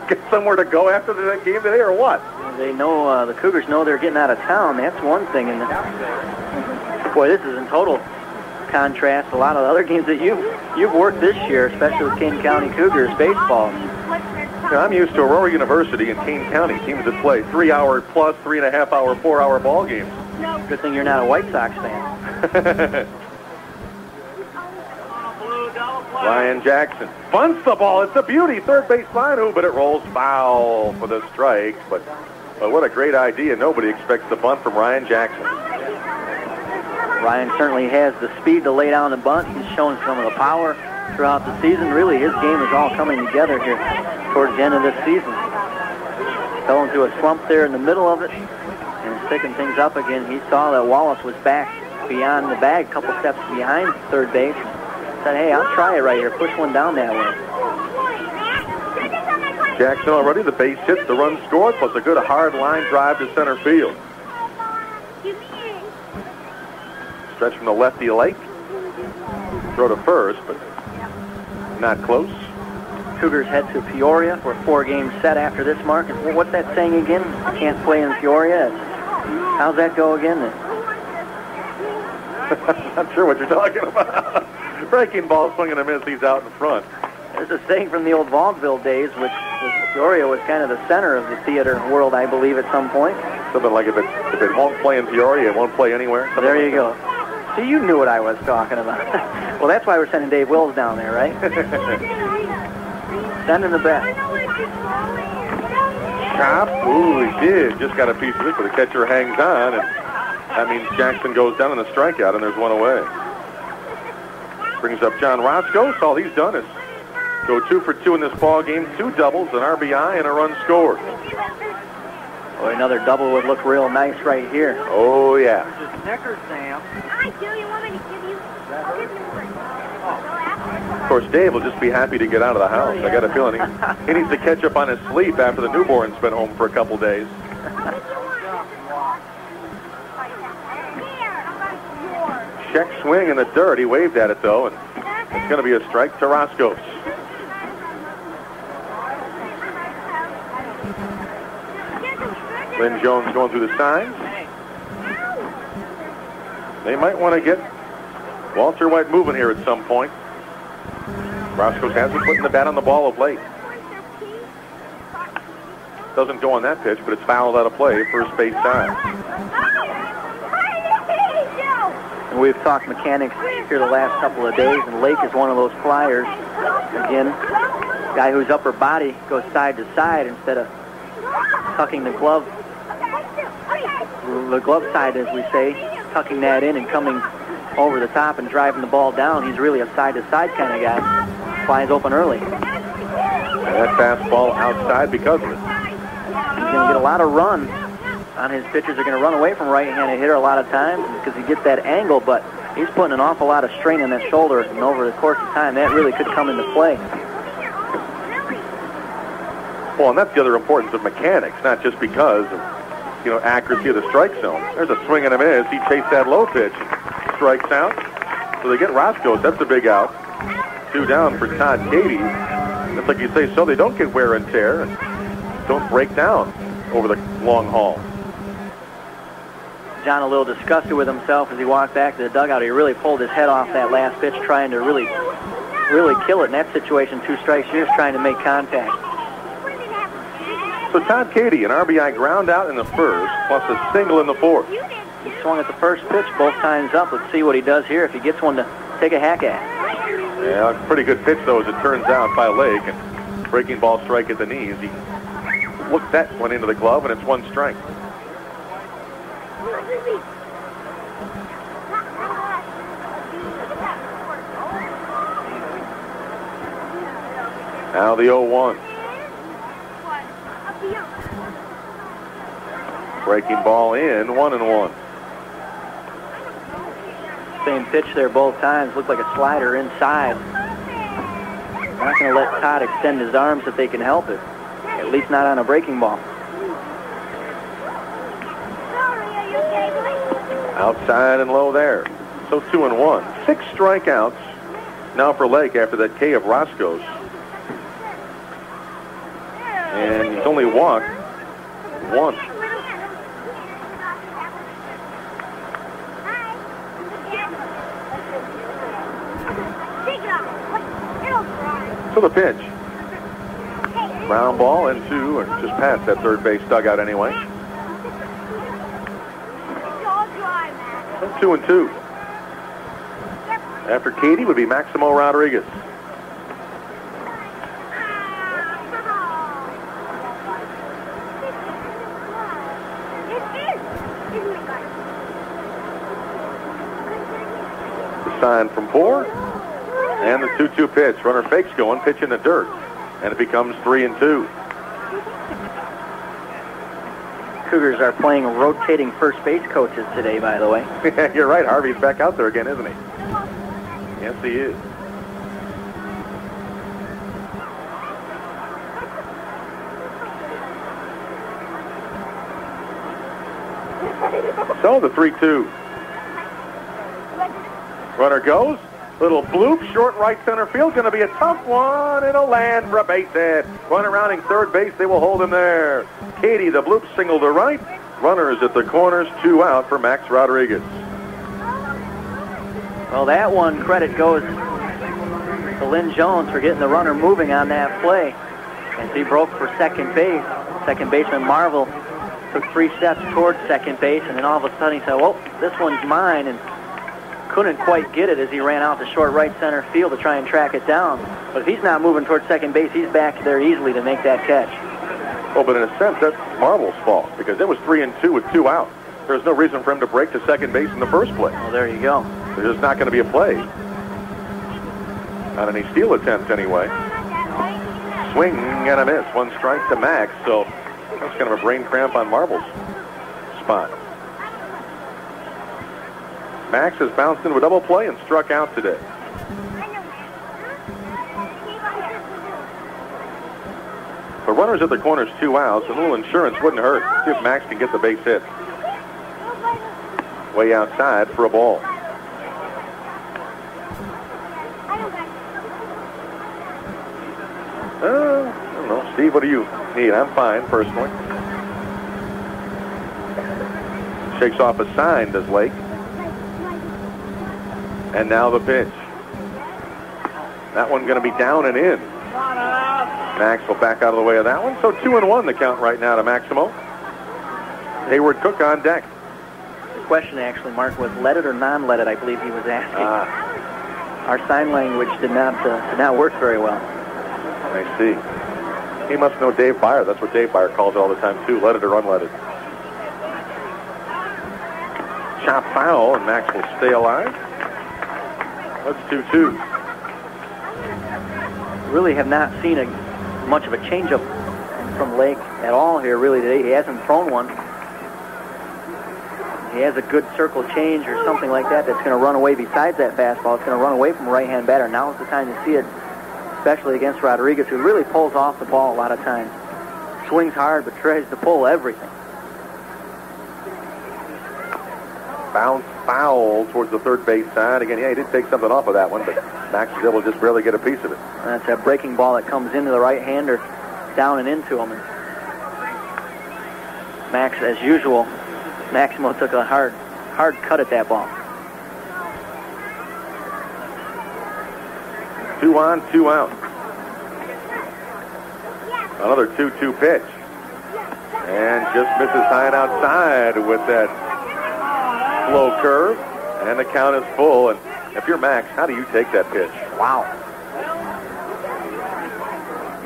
S1: get somewhere to go after the game today, or what?
S2: They know, the Cougars know they're getting out of town. That's one thing. And boy, this is in total contrast to a lot of the other games that you've worked this year, especially with Kane County Cougars baseball.
S1: I'm used to Aurora University and Kane County, teams that play 3-hour plus, 3.5-hour, 4-hour ball games.
S2: Good thing you're not a White Sox fan.
S1: Ryan Jackson bunts the ball. It's a beauty. Third base line, but it rolls foul for the strike. But what a great idea. Nobody expects the bunt from Ryan Jackson.
S2: Ryan certainly has the speed to lay down the bunt. He's shown some of the power throughout the season. Really, his game is all coming together here towards the end of this season. Fell into a slump there in the middle of it and picking things up again. He saw that Wallace was back beyond the bag, a couple steps behind third base. Said, hey, I'll try it right here. Push one down that way.
S1: Jackson already, the base hit, the run scored, plus a good hard line drive to center field. Stretch from the lefty Lake. Throw to first, but not close.
S2: Cougars head to Peoria for a 4-game set after this, Mark. And what's that saying again? Can't play in Peoria? How's that go again then?
S1: I'm not sure what you're talking about. Breaking ball, swinging a miss, he's out in front.
S2: There's a saying from the old vaudeville days, which Peoria was kind of the center of the theater world, I believe, at some point.
S1: Something like if it won't play in Peoria, it won't play anywhere.
S2: There you go. See, you knew what I was talking about. Well, that's why we're sending Dave Wills down there, right? Sending the bet.
S1: Chop. Ooh, he did. Just got a piece of it, but the catcher hangs on, and that means Jackson goes down on the strikeout, and there's one away. Brings up John Roskos. All he's done is go 2 for 2 in this ball game. 2 doubles, an RBI, and a run scored.
S2: Boy, another double would look real nice right here.
S1: Oh, yeah.
S2: Snickers, Sam.
S3: I do. You want me to give you? I'll give you one.
S1: Of course, Dave will just be happy to get out of the house. I got a feeling he needs to catch up on his sleep after the newborn's been home for a couple days. Check swing in the dirt. He waved at it, though, and it's going to be a strike to Roskos. Lynn Jones going through the signs. They might want to get Walter White moving here at some point. Roskos has been putting the bat on the ball of late. Doesn't go on that pitch, but it's fouled out of play, first base side.
S2: And we've talked mechanics here the last couple of days, and Lake is one of those flyers. Again, guy whose upper body goes side to side instead of tucking the glove side, as we say, tucking that in and coming over the top and driving the ball down. He's really a side-to-side kind of guy. Flies open early.
S1: And that fastball outside because of it.
S2: He's going to get a lot of run on his pitchers. Are going to run away from right-handed hitter a lot of times because he gets that angle, but he's putting an awful lot of strain on that shoulder, and over the course of time, that really could come into play.
S1: Well, and that's the other importance of mechanics, not just because of, accuracy of the strike zone. There's a swing and a miss. He chased that low pitch. Strikes out. So they get Roskos. That's a big out. 2 down for Todd Cady. It's like you say, so they don't get wear and tear and don't break down over the long haul.
S2: John a little disgusted with himself as he walked back to the dugout. He really pulled his head off that last pitch, trying to really kill it in that situation. 2 strikes, you're just trying to make contact.
S1: So Todd Cady, an RBI ground out in the first, plus a single in the fourth.
S2: He swung at the first pitch both times up. Let's see what he does here, if he gets one to take a hack at.
S1: Yeah, pretty good pitch, though, as it turns out, by Lake. And breaking ball strike at the knees. He looked that one into the glove, and it's 1 strike. Now the 0-1. Breaking ball in, 1-1.
S2: Same pitch there both times. Looked like a slider inside. Not going to let Todd extend his arms if they can help it. At least not on a breaking ball.
S1: Outside and low there. So 2-1. 6 strikeouts now for Lake after that K of Roskos. And he's only walked 1. So the pitch. Ground ball into, or just past that third base dugout anyway. 2-2. After Cady would be Maximo Rodriguez. The sign from Poor. And the 2-2 pitch. Runner fakes going, pitch in the dirt. And it becomes 3-2.
S2: Cougars are playing rotating first base coaches today, by the way.
S1: You're right. Harvey's back out there again, isn't he? Yes, he is. So the 3-2. Runner goes. Little bloop, short right center field. Going to be a tough one. It'll land for a base hit. Runner rounding third base. They will hold him there. Cady, the bloop single to right. Runners at the corners. 2 out for Max Rodriguez.
S2: Well, that one credit goes to Lynn Jones for getting the runner moving on that play. As he broke for second base. Second baseman Marvel took 3 steps towards second base, and then all of a sudden he said, well, this one's mine, and couldn't quite get it as he ran out to short right center field to try and track it down. But if he's not moving towards second base, he's back there easily to make that catch.
S1: Well, but in a sense, that's Marvel's fault, because it was 3-2 with 2 out. There's no reason for him to break to second base in the first place.
S2: Well, there you go.
S1: There's just not going to be a play. Not any steal attempts, anyway. Swing and a miss. 1 strike to Max, so that's kind of a brain cramp on Marvel's spot. Max has bounced into a double play and struck out today. For runners at the corners, 2 outs. A little insurance wouldn't hurt. See if Max can get the base hit. Way outside for a ball. I don't know. Steve, what do you need? I'm fine, personally. Shakes off a sign, does Lake. And now the pitch. That one going to be down and in. Max will back out of the way of that one. So 2-1 the count right now to Maximo. Hayward Cook on deck.
S2: The question actually, Mark, was leaded or non-leaded, I believe he was asking. Our sign language did not work very well.
S1: I see. He must know Dave Byer. That's what Dave Byer calls it all the time, too. Leaded or unleaded. Chop foul, and Max will stay alive. That's 2-2.
S2: Really have not seen much of a changeup from Lake at all here, really, today. He hasn't thrown one. He has a good circle change or something like that that's going to run away besides that fastball. It's going to run away from a right-hand batter. Now's the time to see it, especially against Rodriguez, who really pulls off the ball a lot of times. Swings hard, but tries to pull everything.
S1: Bounce foul towards the third base side. Again, he did take something off of that one, but Max was able to just barely get a piece of it.
S2: That's a breaking ball that comes into the right-hander, down and into him. And Max, as usual, Maximo took a hard cut at that ball.
S1: 2 on, 2 out. Another 2-2 pitch. And just misses high and outside with that slow curve. And the count is full. And if you're Max, how do you take that pitch?
S2: Wow.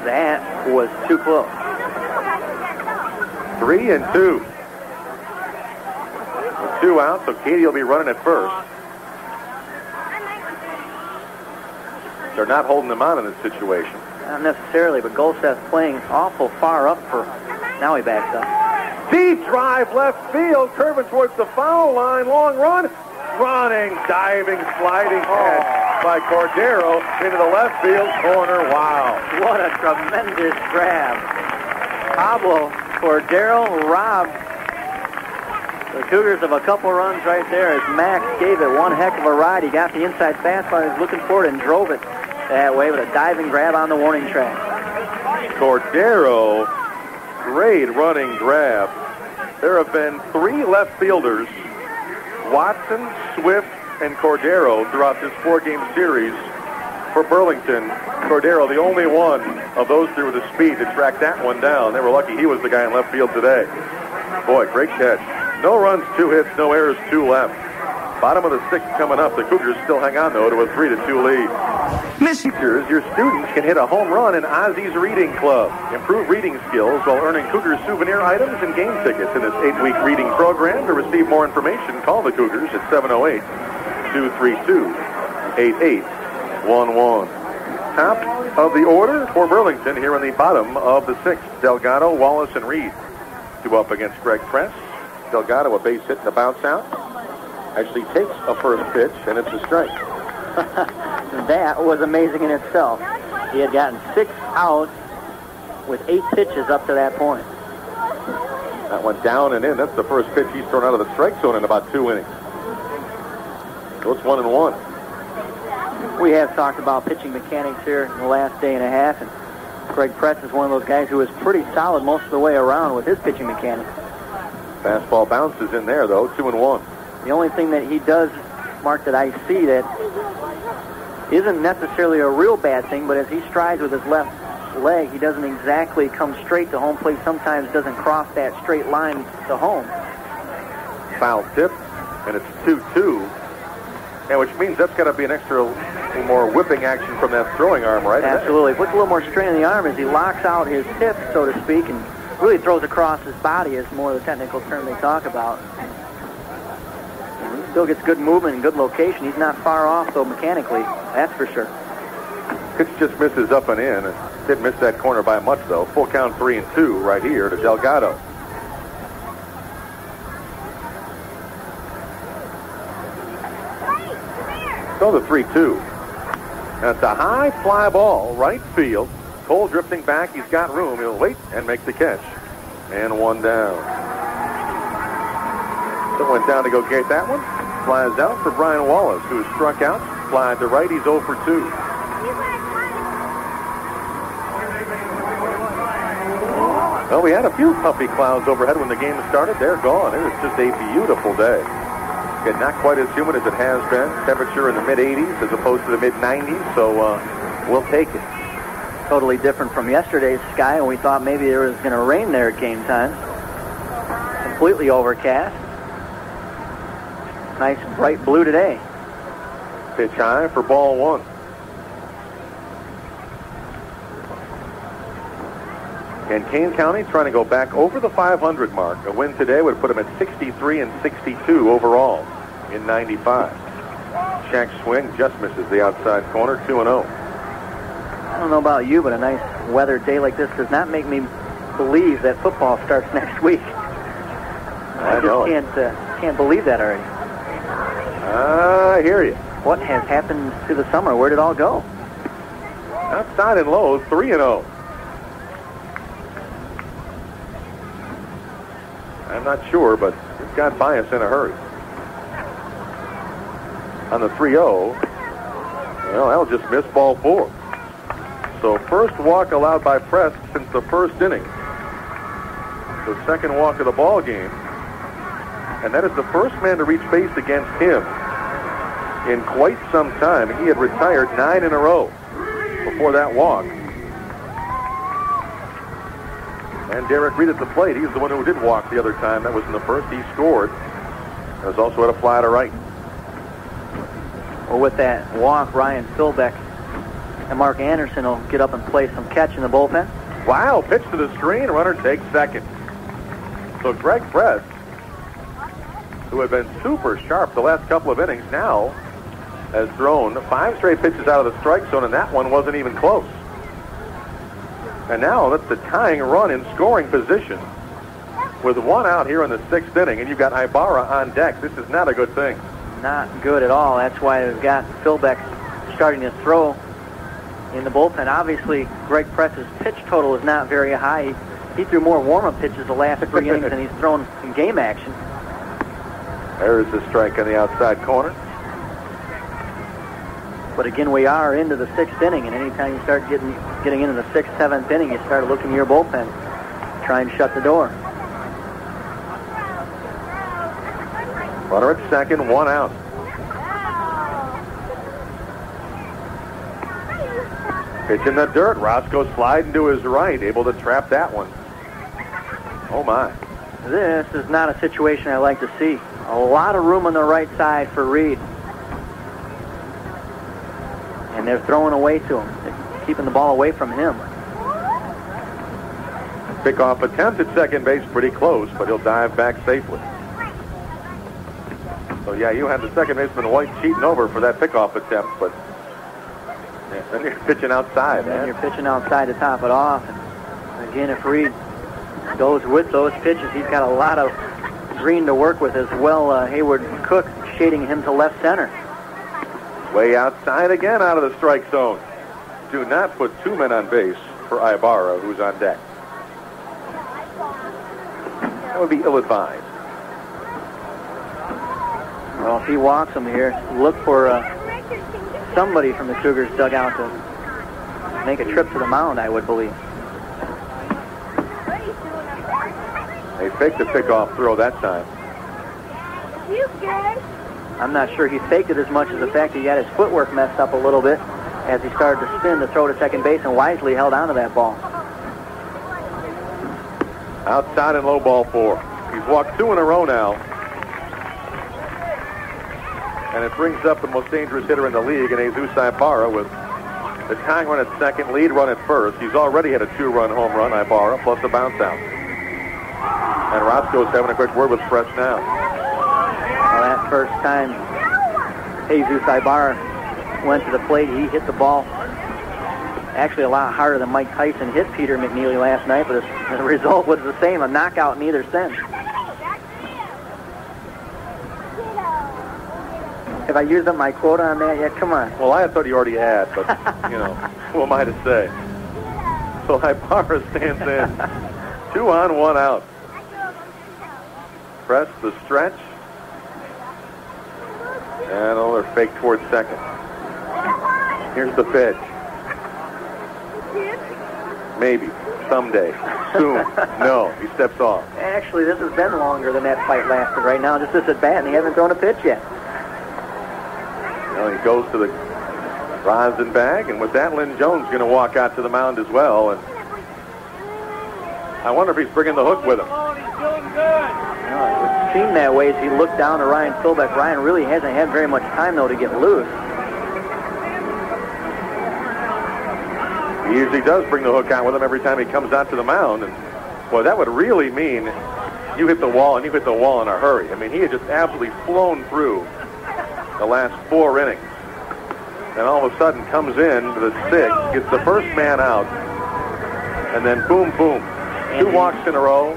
S2: That was too close.
S1: 3-2. With 2 out, so Katie will be running at first. They're not holding them on in this situation.
S2: Not necessarily, but Golseth's playing awful far up for... Now he backs up.
S1: Deep drive left field, curving towards the foul line, long run. Running, diving, sliding catch by Cordero into the left field corner. Wow.
S2: What a tremendous grab. Pablo Cordero robbed the Cougars of a couple runs right there as Max gave it one heck of a ride. He got the inside fastball, he was looking for it and drove it that way with a diving grab on the warning track.
S1: Cordero, great running grab. There have been 3 left fielders, Watson, Swift, and Cordero, throughout this 4-game series for Burlington. Cordero, the only one of those 3 with the speed to track that one down. They were lucky he was the guy in left field today. Boy, great catch. No runs, 2 hits, no errors, 2 left. Bottom of the 6th coming up. The Cougars still hang on, though, to a 3-2 lead. Teachers, your students can hit a home run in Ozzy's Reading Club. Improve reading skills while earning Cougars souvenir items and game tickets in this 8-week reading program. To receive more information, call the Cougars at 708-232-8811. Top of the order for Burlington here in the bottom of the 6th. Delgado, Wallace, and Reed. 2 up against Greg Press. Delgado, a base hit and a bounce out. Actually takes a first pitch, and it's a strike.
S2: That was amazing in itself. He had gotten 6 outs with 8 pitches up to that point.
S1: That went down and in. That's the first pitch he's thrown out of the strike zone in about 2 innings. So it's 1-1.
S2: We have talked about pitching mechanics here in the last day and a half, and Greg Press is one of those guys who is pretty solid most of the way around with his pitching mechanics.
S1: Fastball bounces in there, though, 2-1.
S2: The only thing that he does, Mark, that I see that isn't necessarily a real bad thing, but as he strides with his left leg, he doesn't exactly come straight to home plate. Sometimes doesn't cross that straight line to home.
S1: Foul tip, and it's 2-2. And which means that's got to be an extra more whipping action from that throwing arm, right?
S2: Absolutely. Puts a little more strain on the arm as he locks out his hip, so to speak, and really throws across his body is more the technical term they talk about. Still gets good movement and good location. He's not far off, though, mechanically. That's for sure.
S1: Pitch just misses up and in. Didn't miss that corner by much, though. Full count 3-2 right here to Delgado. So the 3-2. And it's a high fly ball, right field. Cole drifting back. He's got room. He'll wait and make the catch. And 1 down. So went down to go get that one. Flies out for Brian Wallace, who struck out. Fly to right. He's 0 for 2. Well, we had a few puffy clouds overhead when the game started. They're gone. It was just a beautiful day Again, not quite as humid as it has been. Temperature in the mid-80s as opposed to the mid-90s, so we'll take it.
S2: Totally different from yesterday's sky, and we thought maybe there was going to rain there at game time. Completely overcast. Nice bright blue today.
S1: Pitch high for ball one. And Kane County trying to go back over the 500 mark. A win today would put them at 63 and 62 overall in 95. Shack swing just misses the outside corner, 2-0.
S2: I don't know about you, but a nice weather day like this does not make me believe that football starts next week. I just can't believe that already.
S1: I hear you.
S2: What has happened to the summer? Where did it all go?
S1: Outside and low, 3-0. I'm not sure, but it got by us in a hurry. On the 3-0, well, that'll just miss ball four. So first walk allowed by Press since the first inning. The second walk of the ball game. And that is the first man to reach base against him in quite some time. He had retired 9 in a row before that walk. And Derek Reed at the plate. He's the one who did walk the other time. That was in the first. He scored. It was also at a fly to right.
S2: Well, with that walk, Ryan Philbeck and Mark Anderson will get up and play some catch in the bullpen.
S1: Wow, pitch to the screen. Runner takes second. So Greg Press, who had been super sharp the last couple of innings, now has thrown 5 straight pitches out of the strike zone, and that one wasn't even close. And now that's the tying run in scoring position with 1 out here in the 6th inning, and you've got Ibarra on deck. This is not a good thing.
S2: Not good at all. That's why we've got Philbeck starting to throw in the bullpen. Obviously, Greg Press's pitch total is not very high. He threw more warm-up pitches the last 3 innings than he's thrown in game action.
S1: There's the strike on the outside corner.
S2: But again, we are into the 6th inning, and anytime you start getting into the 6th, 7th inning, you start looking at your bullpen, try and shut the door.
S1: Runner at second, 1 out. Pitch in the dirt. Roskos sliding to his right, able to trap that one. Oh my.
S2: This is not a situation I like to see. A lot of room on the right side for Reed. And they're throwing away to him. They're keeping the ball away from him.
S1: Pickoff attempt at second base, pretty close, but he'll dive back safely. So yeah, you had the second baseman White cheating over for that pickoff attempt, but then you're pitching outside.
S2: And you're pitching outside to top it off. And again, if Reed goes with those pitches, he's got a lot of green to work with as well. Hayward Cook shading him to left center.
S1: Way outside again out of the strike zone. Do not put 2 men on base for Ibarra, who's on deck. That would be ill-advised.
S2: Well, if he walks him here, look for somebody from the Cougars dugout to make a trip to the mound, I would believe.
S1: They faked the pickoff throw that time.
S2: I'm not sure he faked it as much as the fact that he got his footwork messed up a little bit as he started to spin to throw to second base and wisely held on to that ball.
S1: Outside and low, ball 4. He's walked 2 in a row now. And it brings up the most dangerous hitter in the league in Jesus Ibarra with the tying run at second, lead run at first. He's already had a 2-run home run, Ibarra, plus a bounce out. And Roskos having a quick word with Press now.
S2: Well, that first time Jesus Ibarra went to the plate, he hit the ball actually a lot harder than Mike Tyson hit Peter McNeely last night, but the result was the same, a knockout in either sense. Have I used up my quota on that yet? Come on.
S1: Well, I thought you already had, but, who am I to say? So Ibarra stands in. 2 on, 1 out. Press the stretch. And another fake towards second. Here's the pitch. Maybe. Someday. Soon. No. He steps off.
S2: Actually, this has been longer than that fight lasted right now. Just this at bat, and he hasn't thrown a pitch yet.
S1: Well, he goes to the rosin bag, and with that, Lynn Jones going to walk out to the mound as well. And I wonder if he's bringing the hook with him.
S2: It would seem that way as he looked down to Ryan Philbeck. Ryan really hasn't had very much time, though, to get loose.
S1: He usually does bring the hook out with him every time he comes out to the mound. And, boy, that would really mean you hit the wall, and you hit the wall in a hurry. I mean, he had just absolutely flown through the last 4 innings. And all of a sudden comes in to the 6th, gets the first man out, and then boom, boom. 2 walks in a row,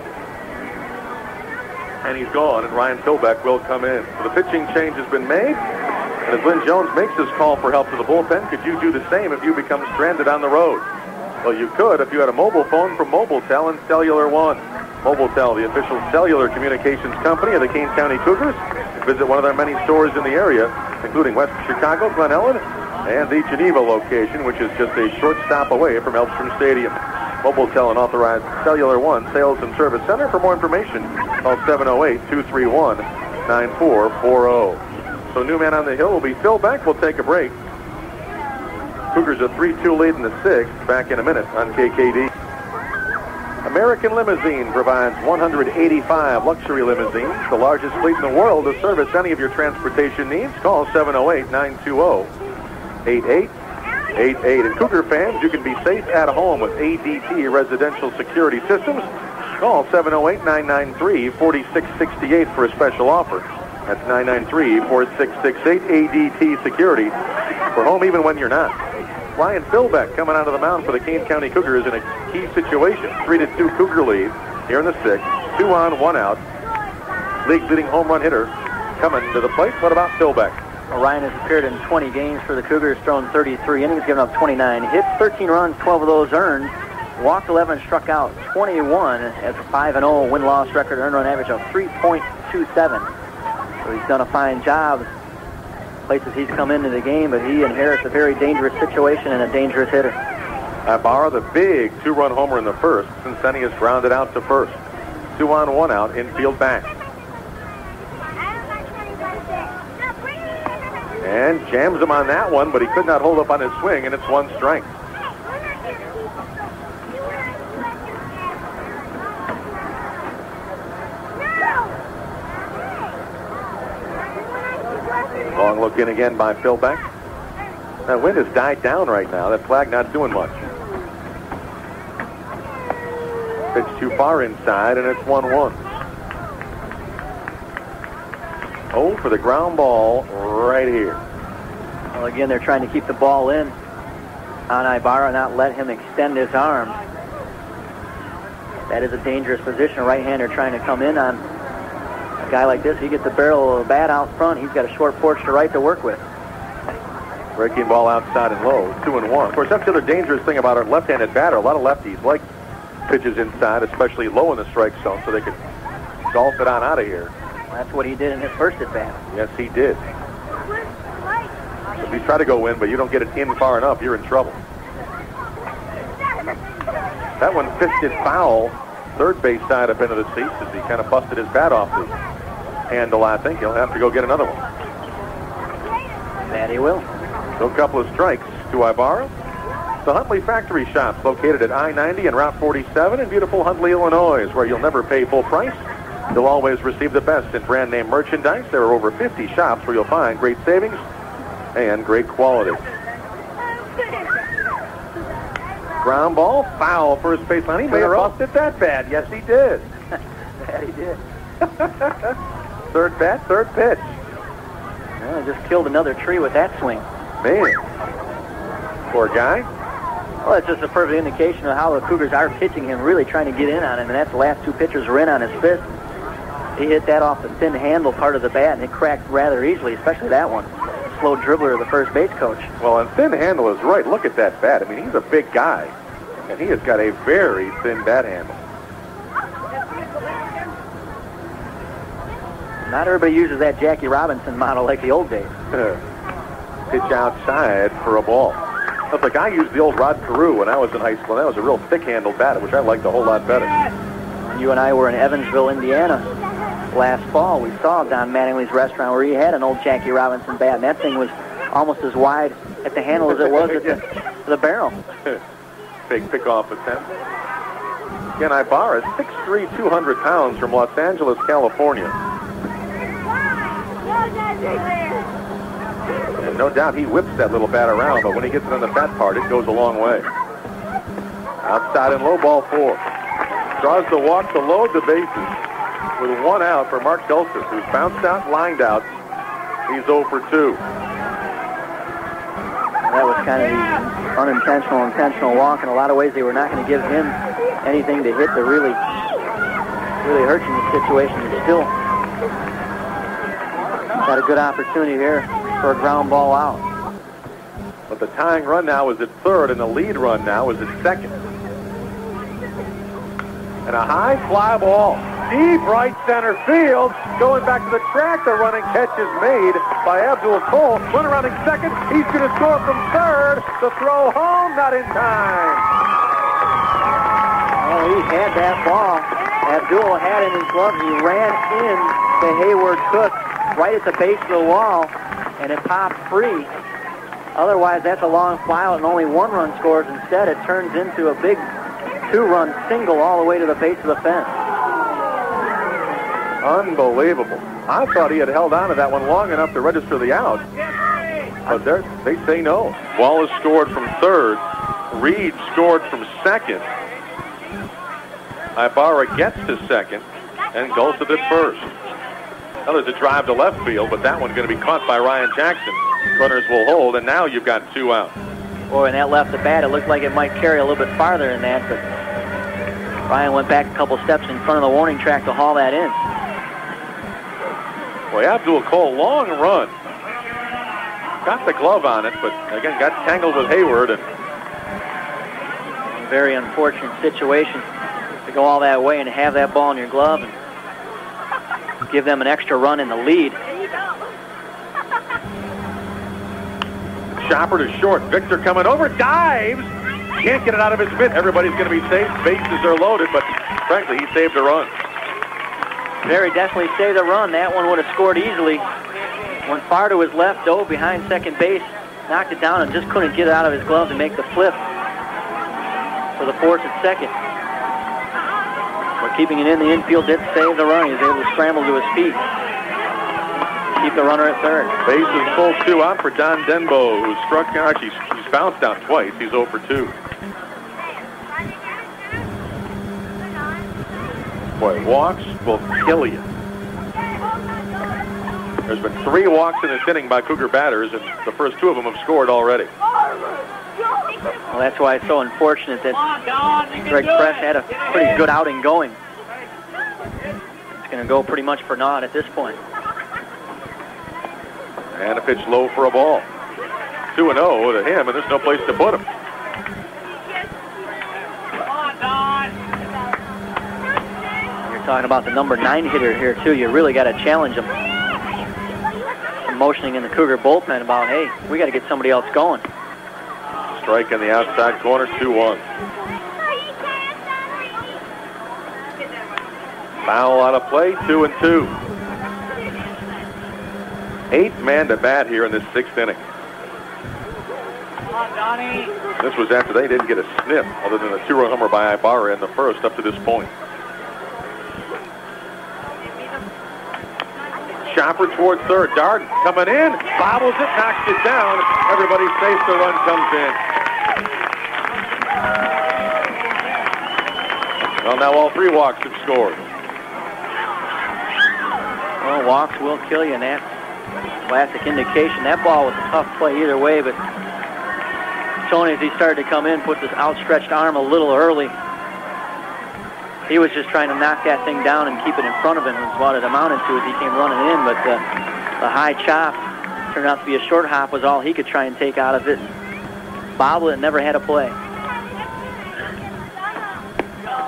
S1: and he's gone, and Ryan Philbeck will come in. So the pitching change has been made, and as Lynn Jones makes his call for help to the bullpen, could you do the same if you become stranded on the road? Well, you could if you had a mobile phone from Mobiltel and Cellular One. Mobiltel, the official cellular communications company of the Kane County Cougars. Visit one of their many stores in the area, including West Chicago, Glen Ellen, and the Geneva location, which is just a short stop away from Elmstrom Stadium. Mobiltel, an authorized Cellular One sales and service center. For more information, call 708-231-9440. So new man on the hill will be Philbeck. We'll take a break. Cougars a 3-2 lead in the 6th. Back in a minute on KKD. American Limousine provides 185 luxury limousines, the largest fleet in the world to service any of your transportation needs. Call 708-920-8888. And Cougar fans, you can be safe at home with ADT Residential Security Systems. Call 708-993-4668 for a special offer. That's 993-4668. ADT Security for home even when you're not. Ryan Philbeck coming out of the mound for the Kane County Cougars in a key situation. 3-2 Cougar lead here in the 6th. 2 on, 1 out. League leading home run hitter coming to the plate. What about Philbeck?
S2: Well, Ryan has appeared in 20 games for the Cougars, thrown 33 innings, given up 29 hits, 13 runs, 12 of those earned. Walked 11, struck out 21 as a 5-0 win-loss record, earned run average of 3.27. So he's done a fine job. Places he's come into the game, but he inherits a very dangerous situation and a dangerous hitter.
S1: Ibarra, the big 2-run homer in the 1st. Since then, he has grounded out to 1st. 2 on, 1 out, infield back. And jams him on that one, but he could not hold up on his swing, and it's 1 strike. Long look in again by Philbeck. That wind has died down right now. That flag not doing much. Pitch too far inside, and it's 1-1. Oh, for the ground ball right here.
S2: Well, again, they're trying to keep the ball in on Ibarra, not let him extend his arms. That is a dangerous position. Right-hander trying to come in on a guy like this. He gets the barrel of a bat out front. He's got a short porch to right to work with.
S1: Breaking ball outside and low, 2-1. Of course, that's the other dangerous thing about our left-handed batter. A lot of lefties like pitches inside, especially low in the strike zone, so they can golf it on out of here.
S2: Well, that's what he did in his first at-bat.
S1: Yes, he did. If you try to go in, but you don't get it in far enough, you're in trouble. That one fisted foul, third base side up into the seats as he kind of busted his bat off the handle. I think he'll have to go get another one.
S2: That he will.
S1: So a couple of strikes to Ibarra. The Huntley Factory Shops, located at I-90 and Route 47 in beautiful Huntley, Illinois, where you'll never pay full price. You'll always receive the best in brand name merchandise. There are over 50 shops where you'll find great savings and great quality. Ground ball, foul, first baseline. He may have busted that bad. Yes, he did.
S2: That he did.
S1: Third bat, third pitch.
S2: Well, just killed another tree with that swing.
S1: Man. Poor guy.
S2: Well, it's just a perfect indication of how the Cougars are pitching him, really trying to get in on him, and that's the last 2 pitchers were in on his fist. He hit that off the thin handle part of the bat, and it cracked rather easily, especially that one. Slow dribbler of the first base coach.
S1: Well, and thin handle is right. Look at that bat. I mean, he's a big guy, and he has got a very thin bat handle.
S2: Not everybody uses that Jackie Robinson model like the old days.
S1: Pitch outside for a ball. Look, like I used the old Rod Carew when I was in high school. That was a real thick-handled bat, which I liked a whole lot better.
S2: You and I were in Evansville, Indiana last fall. We saw Don Mattingly's restaurant where he had an old Jackie Robinson bat, and that thing was almost as wide at the handle as it was at the barrel.
S1: Big pick-off attempt. Again, Ibarra, 6'3", 200 pounds from Los Angeles, California. And no doubt he whips that little bat around, but when he gets it on the fat part, it goes a long way. Outside and low, ball 4. Draws the walk to load the bases with 1 out for Mark Dulcich, who's bounced out and lined out. He's 0 for 2.
S2: That was kind of the unintentional, intentional walk. In a lot of ways, they were not going to give him anything to hit to really hurt you in the situation. He still got a good opportunity here for a ground ball out.
S1: But the tying run now is at third, and the lead run now is at second. And a high fly ball, deep right center field. Going back to the track, the running catch is made by Abdul Cole. Run around in second, he's going to score from third. The throw home, not in time.
S2: Oh, he had that ball. Abdul had it in his glove. He ran in to Hayward Cook right at the base of the wall, and it popped free. Otherwise, that's a long fly out and only 1 run scores. Instead, it turns into a big 2-run single all the way to the base of the fence.
S1: Unbelievable. I thought he had held on to that one long enough to register the out. But they say no. Wallace scored from third. Reed scored from second. Ibarra gets to second, and Gulseth at first. Now there's a drive to left field, but that one's going to be caught by Ryan Jackson. Runners will hold, and now you've got 2 out.
S2: Boy, and that left the bat, it looked like it might carry a little bit farther than that, but Ryan went back a couple steps in front of the warning track to haul that in.
S1: Boy, Abdul Cole, long run. Got the glove on it, but again, got tangled with Hayward. And
S2: very unfortunate situation to go all that way and have that ball in your glove and give them an extra run in the lead. Chopper to short. Victor coming over, dives. Can't get it out of his mitt. Everybody's going to be safe. Bases are loaded, but frankly, he saved a run. Very definitely saved a run. That one would have scored easily. Went far to his left, dove behind second base, knocked it down, and just couldn't get it out of his glove to make the flip for the force at second. But keeping it in the infield did save the run. He was able to scramble to his feet. Keep the runner at third. Bases full, 2 out for Don Denbo, who struck out. He's bounced out twice. He's 0 for 2. Boy, walks will kill you. There's been 3 walks in this inning by Cougar batters, and the first 2 of them have scored already. Well, that's why it's so unfortunate that Greg Press had a pretty good outing going. It's going to go pretty much for naught at this point. And a pitch low for a ball. 2-0 to him, and there's no place to put him. You're talking about the number 9 hitter here, too. You really got to challenge him. Motioning in the Cougar bullpen about, hey, we got to get somebody else going. Strike in the outside corner, 2-1. Foul out of play, 2-2. 8th man to bat here in this 6th inning. This was after they didn't get a sniff other than a 2-run homer by Ibarra in the first up to this point. Chopper toward third. Darden coming in, bobbles it, knocks it down. Everybody's safe. The run comes in. Well, now all 3 walks have scored. Well, walks will kill you, and that's classic indication. That ball was a tough play either way, but Tony, as he started to come in, put this outstretched arm a little early. He was just trying to knock that thing down and keep it in front of him, is what it amounted to as he came running in, but the high chop turned out to be a short hop was all he could try and take out of it. Bobble it, never had a play.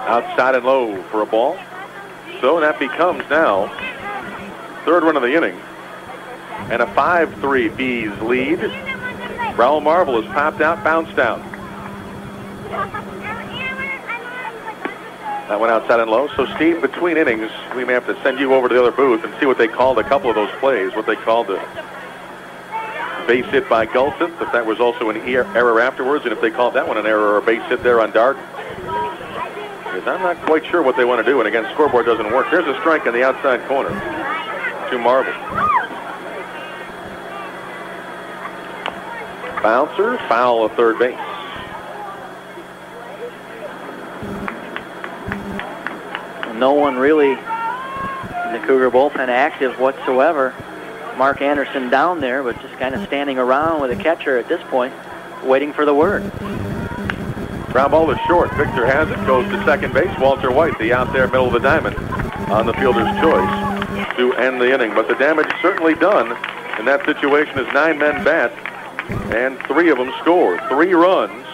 S2: Outside and low for a ball. So that becomes now 3rd run of the inning and a 5-3 Bees lead.
S1: Raul Marvel is popped out, bounced out. That went outside and low. So, Steve, between innings, we may have to send you over to the other booth and see what they called a couple of those plays, what they called the base hit by Gulseth, if that was also an error afterwards, and if they called that one an error or a base hit there on Dart. Because I'm not quite sure what they want to do, and again, scoreboard doesn't work. There's a strike in the outside corner to Marvel. Bouncer, foul at third base.
S2: No one really in the Cougar bullpen active whatsoever. Mark Anderson down there, but just kind of standing around with a catcher at this point, waiting for the word.
S1: Ground ball is short. Victor has it, goes to second base. Walter White, the out there middle of the diamond, on the fielder's choice to end the inning. But the damage is certainly done in that situation as 9 men bat, and 3 of them score. 3 runs,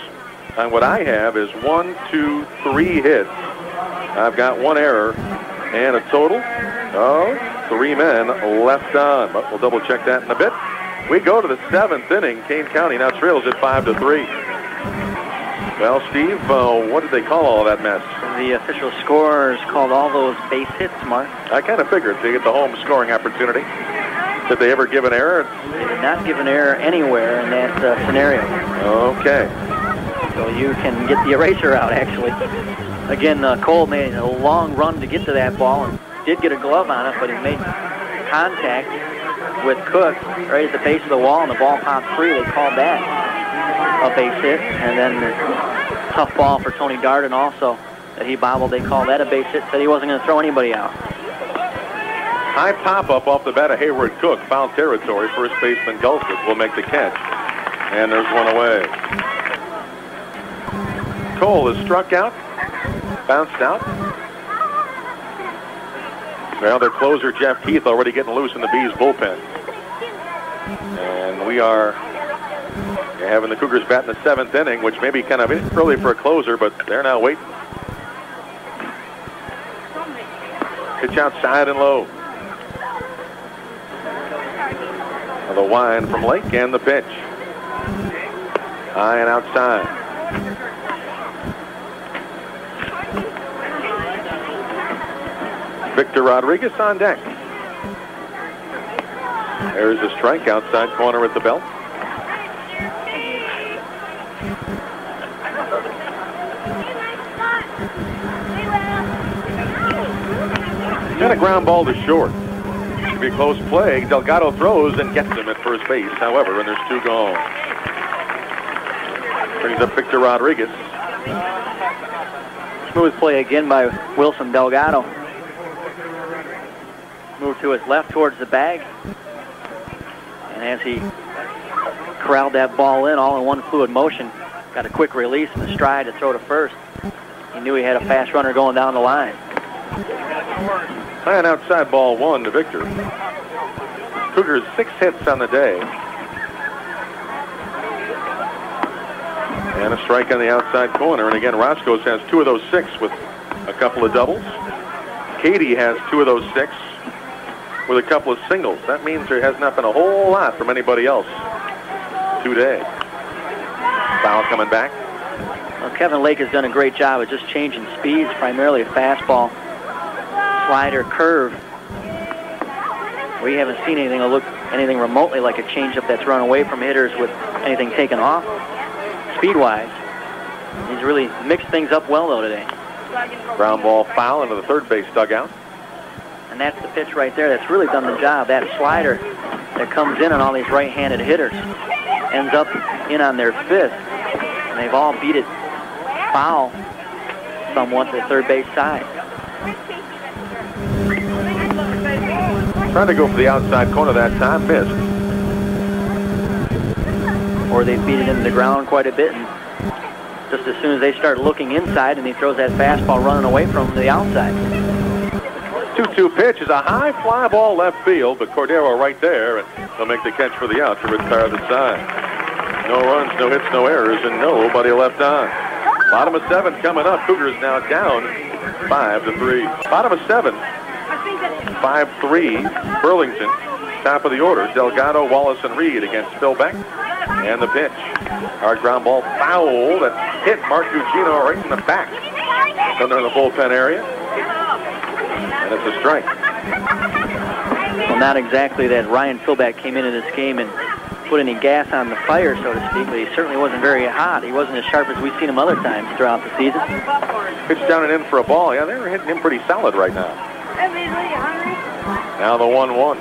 S1: and what I have is 1, 2, 3 hits. I've got 1 error and a total of 3 men left on. But we'll double check that in a bit. We go to the 7th inning. Kane County now trails at 5-3. Well, Steve, what did they call all that mess?
S2: The official scorers called all those base hits, Mark.
S1: I kind of figured they get the home scoring opportunity. Did they ever give an error?
S2: They did not give an error anywhere in that scenario.
S1: Okay.
S2: So you can get the eraser out, actually. Again, Cole made a long run to get to that ball and did get a glove on it, but he made contact with Cook right at the base of the wall, and the ball popped free. They called that a base hit. And then the tough ball for Tony Darden also that he bobbled. They called that a base hit, said he wasn't going to throw anybody out.
S1: High pop-up off the bat of Hayward Cook. Foul territory. First baseman Gulseth will make the catch. And there's one away. Cole is struck out. Bounced out. Well, their closer, Jeff Keith, already getting loose in the Bees bullpen. And we are having the Cougars bat in the 7th inning, which may be kind of early for a closer, but they're now waiting. Pitch outside and low. The wind from Lake and the pitch. High and outside. Victor Rodriguez on deck. There's a strike outside corner at the belt. And a ground ball to short. Should be a close play. Delgado throws and gets him at first base, however, and there's 2 gone. Brings up Victor Rodriguez.
S2: Smooth play again by Wilson Delgado. Moved to his left towards the bag. And as he corralled that ball in all in one fluid motion, got a quick release and a stride to throw to first. He knew he had a fast runner going down the line.
S1: And outside ball 1 to Victor. Cougars 6 hits on the day. And a strike on the outside corner. And again, Roskos has 2 of those 6 with a couple of doubles. Katie has 2 of those 6 with a couple of singles. That means there has not been a whole lot from anybody else today. Foul coming back.
S2: Well, Kevin Lake has done a great job of just changing speeds, primarily a fastball, slider, curve. We haven't seen anything that look anything remotely like a changeup that's run away from hitters with anything taken off speed-wise. He's really mixed things up well, though, today.
S1: Ground ball foul into the third base dugout.
S2: And that's the pitch right there that's really done the job. That slider that comes in on all these right-handed hitters ends up in on their fist. And they've all beat it foul somewhat to the third base side.
S1: Trying to go for the outside corner that time, missed.
S2: Or they beat it into the ground quite a bit, and just as soon as they start looking inside and he throws that fastball running away from the outside.
S1: 2-2 pitch is a high fly ball left field, but Cordero right there, and they'll make the catch for the out to retire the side. No runs, no hits, no errors, and nobody left on. Bottom of 7 coming up. Cougars now down 5-3. Bottom of 7, 5-3. Burlington, top of the order. Delgado, Wallace, and Reed against Phil Beck. And the pitch. Hard ground ball foul that hit Mark Gugino right in the back. Under the bullpen area. And it's a strike.
S2: Well, not exactly that Ryan Philback came into this game and put any gas on the fire, so to speak, but he certainly wasn't very hot. He wasn't as sharp as we've seen him other times throughout the season.
S1: Pitch down and in for a ball. Yeah, they're hitting him pretty solid right now. Now the 1-1.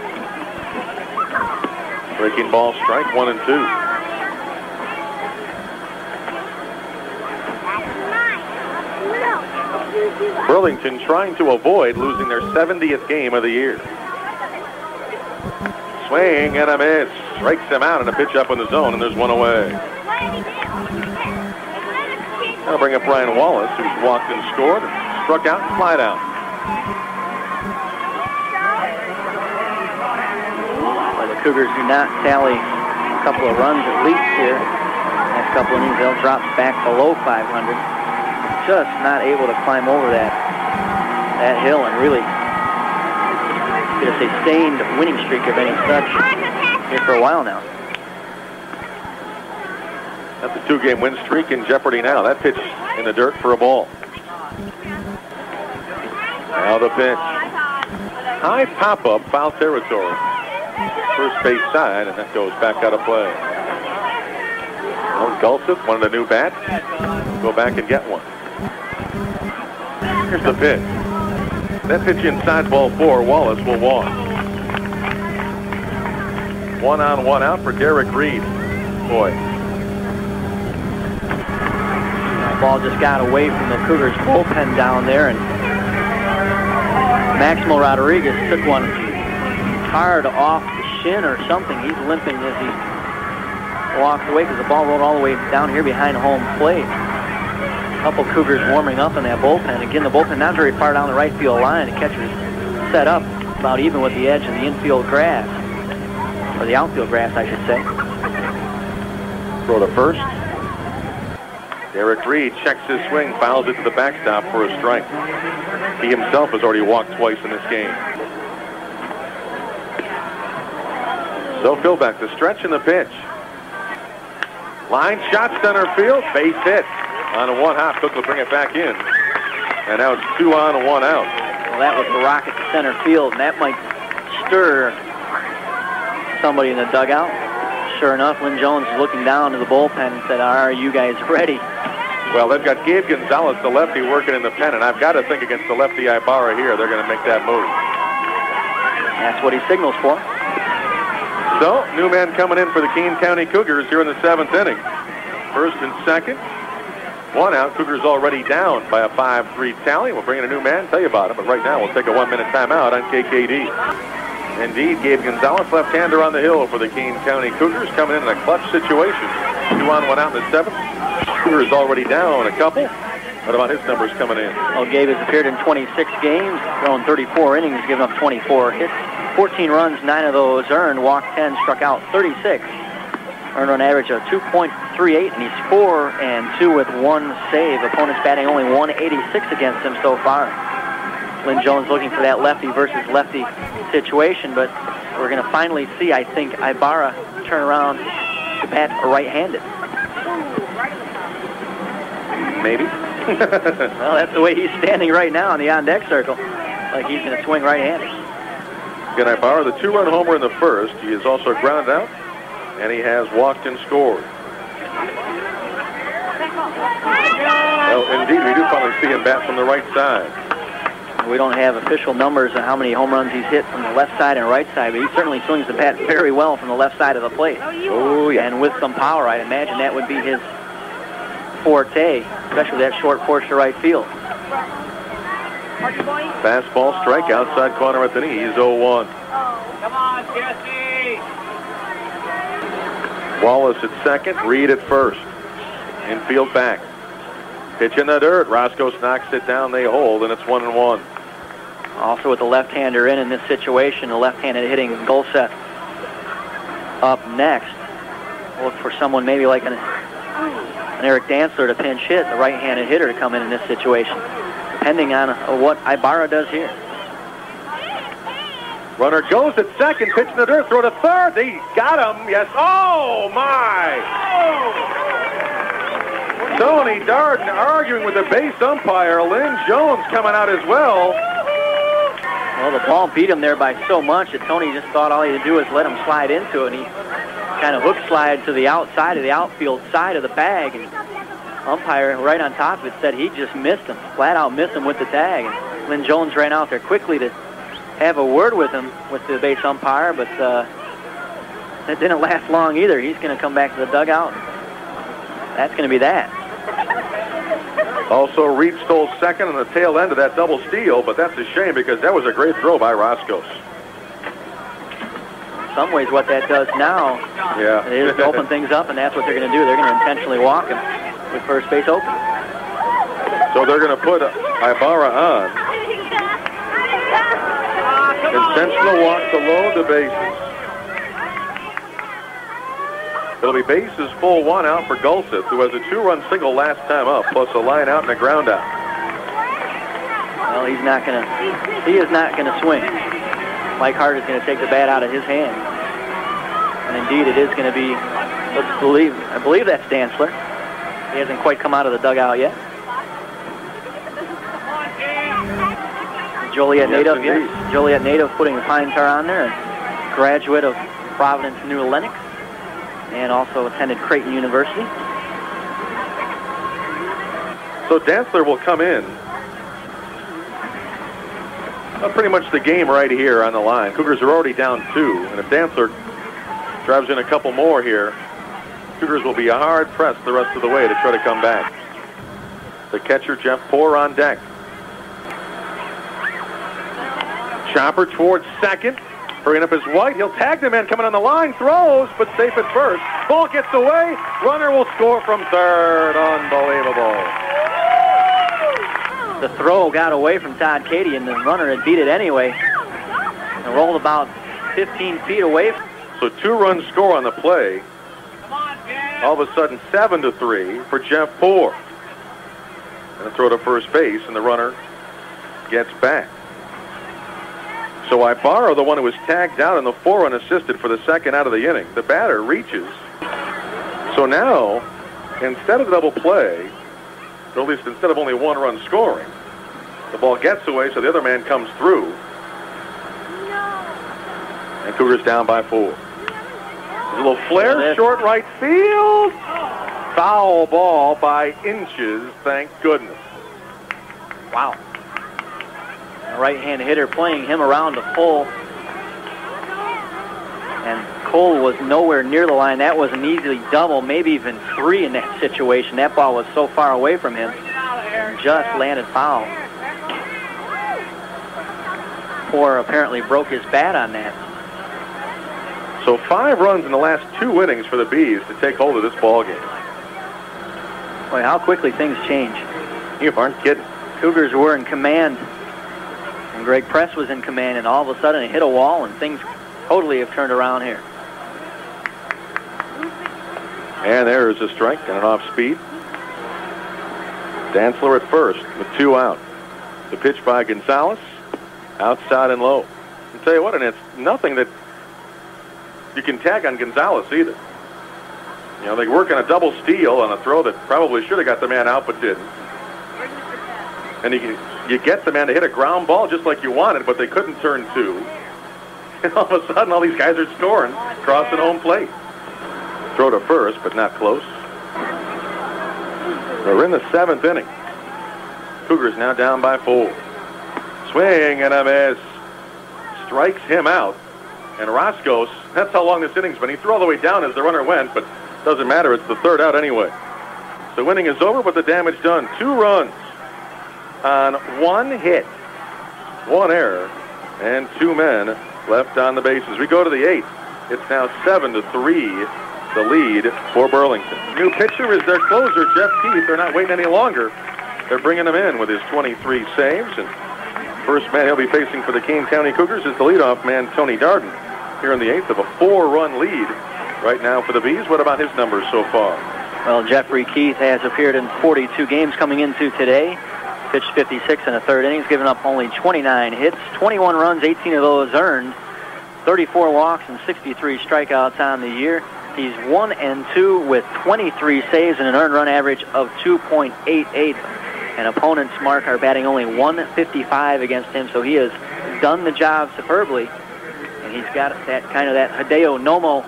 S1: Breaking ball strike, 1-2. Burlington trying to avoid losing their 70th game of the year. Swing and a miss. Strikes him out and a pitch up in the zone, and there's one away. That'll bring up Brian Wallace, who's walked and scored, struck out and fly down.
S2: Well, the Cougars do not tally a couple of runs at least here. Next couple of innings, they'll drop back below 500. Just not able to climb over that hill and really get a sustained winning streak of any such here for a while now.
S1: That's a 2-game win streak in jeopardy now. That pitch in the dirt for a ball. Now the pitch. High pop-up, foul territory. First base side, and that goes back out of play. Gulseth wanted a new bat. Go back and get one. Here's the pitch. That pitch inside ball 4. Wallace will walk. 1 on, 1 out for Derek Reed. Boy.
S2: The ball just got away from the Cougars bullpen down there, and Maximo Rodriguez took one hard off the shin or something. He's limping as he walks away because the ball rolled all the way down here behind home plate. A couple Cougars warming up in that bullpen. Again, the bullpen not very far down the right field line. The catcher's set up about even with the edge of the infield grass, or the outfield grass, I should say.
S1: Throw to first. Derek Reed checks his swing, fouls it to the backstop for a strike. He himself has already walked twice in this game. So Philback, the stretch and the pitch. Line shot, center field, base hit. On a 1-hop, Cook will bring it back in. And now it's 2 on and 1 out.
S2: Well, that was the rocket to center field, and that might stir somebody in the dugout. Sure enough, Lynn Jones is looking down to the bullpen and said, "Are you guys ready?"
S1: Well, they've got Gabe Gonzalez, the lefty, working in the pen, and I've got to think against the lefty Ibarra here, they're going to make that move.
S2: That's what he signals for.
S1: So, new man coming in for the Kane County Cougars here in the 7th inning. First and second. 1 out. Cougars already down by a 5-3 tally. We'll bring in a new man, tell you about it. But right now, we'll take a 1-minute timeout on KKD. Indeed, Gabe Gonzalez, left-hander on the hill for the Kane County Cougars, coming in a clutch situation. 2 on, 1 out in the 7th. Cougars already down a couple. What about his numbers coming in?
S2: Well, Gabe has appeared in 26 games, thrown 34 innings, given up 24 hits, 14 runs, 9 of those earned, walked 10, struck out 36. Earned run average of 2.38, and he's 4-2 with 1 save. Opponents batting only 186 against him so far. Lynn Jones looking for that lefty versus lefty situation, but we're going to finally see, I think, Ibarra turn around to bat right-handed.
S1: Maybe.
S2: Well, that's the way he's standing right now in the on-deck circle, like he's going to swing right-handed.
S1: Again, Ibarra, the 2-run homer in the first. He is also grounded out, and he has walked and scored. Well, indeed, we do finally see him bat from the right side.
S2: We don't have official numbers on how many home runs he's hit from the left side and right side, but he certainly swings the bat very well from the left side of the plate.
S1: Oh, yeah.
S2: And with some power, I'd imagine that would be his forte, especially that short porch to right field.
S1: Fastball strike outside corner at the knee. He's 0-1.
S4: Come on, Jesse!
S1: Wallace at second, Reed at first. Infield back. Pitch in the dirt. Roskos knocks it down. They hold, and it's 1-1.
S2: Also with the left-hander in this situation, the left-handed hitting Gulseth up next. Look for someone maybe like an Eric Dantzler to pinch hit, the right-handed hitter to come in this situation, depending on what Ibarra does here.
S1: Runner goes at second, pitch in the dirt, throw to third. They got him. Yes. Oh, my. Tony Darden arguing with the base umpire. Lynn Jones coming out as well.
S2: Well, the ball beat him there by so much that Tony just thought all he had to do was let him slide into it. And he kind of hook slide to the outside of the outfield side of the bag. And umpire right on top of it said he just missed him, flat out missed him with the tag. And Lynn Jones ran out there quickly to have a word with him, with the base umpire, but it didn't last long either. He's going to come back to the dugout. That's going to be that.
S1: Also, Reed stole second on the tail end of that double steal, but that's a shame because that was a great throw by Roskos.
S2: In some ways, what that does now is open things up, and that's what they're going to do. They're going to intentionally walk him with first base open.
S1: So they're going to put Ibarra on. Intentional walk to load the bases. It'll be bases full, one out for Gulseth, who has a 2-run single last time up, plus a line out and a ground out.
S2: Well, he is not going to swing. Mike Hart is going to take the bat out of his hand. And indeed, it is going to be, I believe that's Dantzler. He hasn't quite come out of the dugout yet. Joliet native, yes. Joliet native putting the pine tar on there. A graduate of Providence New Lenox. And also attended Creighton University.
S1: So Dantzler will come in. Pretty much the game right here on the line. Cougars are already down 2. And if Dantzler drives in a couple more here, Cougars will be hard pressed the rest of the way to try to come back. The catcher, Jeff Poor, on deck. Chopper towards second. Hurrying up his White. He'll tag the man coming on the line. Throws, but safe at first. Ball gets away. Runner will score from third. Unbelievable.
S2: The throw got away from Todd Cady, and the runner had beat it anyway. And rolled about 15 feet away.
S1: So 2-run score on the play. All of a sudden 7-3 for Jeff Poor. And a throw to first base, and the runner gets back. So Ibarra, the one who was tagged out in the 4-run assisted for the second out of the inning. The batter reaches. So now, instead of double play, or at least instead of only 1-run scoring, the ball gets away, so the other man comes through. And Cougars down by 4. A little flare, short right field. Foul ball by inches, thank goodness.
S2: Wow. A right-hand hitter playing him around to full. And Cole was nowhere near the line. That was an easy double, maybe even 3 in that situation. That ball was so far away from him. Just landed foul. Poor apparently broke his bat on that.
S1: So 5 runs in the last 2 innings for the Bees to take hold of this ball game.
S2: Boy, how quickly things change.
S1: You aren't kidding.
S2: Cougars were in command. And Greg Press was in command, and all of a sudden it hit a wall, and things totally have turned around here.
S1: And there is a strike and an off-speed. Dantzler at first with 2 out. The pitch by Gonzalez, outside and low. I'll tell you what, and it's nothing that you can tag on Gonzalez either. You know, they work on a double steal on a throw that probably should have got the man out but didn't. And you get the man to hit a ground ball just like you wanted, but they couldn't turn 2. And all of a sudden, all these guys are scoring, crossing home plate. Throw to first, but not close. We're in the 7th inning. Cougars now down by 4. Swing and a miss. Strikes him out. And Roskos, that's how long this inning's been. He threw all the way down as the runner went, but doesn't matter. It's the 3rd out anyway. The inning is over, but the damage done. 2 runs on 1 hit, 1 error, and 2 men left on the bases. We go to the 8th. It's now 7-3, the lead for Burlington. New pitcher is their closer, Jeff Keith. They're not waiting any longer. They're bringing him in with his 23 saves. And first man he'll be facing for the Kane County Cougars is the leadoff man, Tony Darden, here in the 8th of a 4-run lead right now for the Bees. What about his numbers so far?
S2: Well, Jeffrey Keith has appeared in 42 games coming into today. Pitched 56 in the 3rd inning. He's given up only 29 hits, 21 runs, 18 of those earned. 34 walks and 63 strikeouts on the year. He's 1-2 with 23 saves and an earned run average of 2.88. And opponents, Mark, are batting only 155 against him, so he has done the job superbly. And he's got that kind of that Hideo Nomo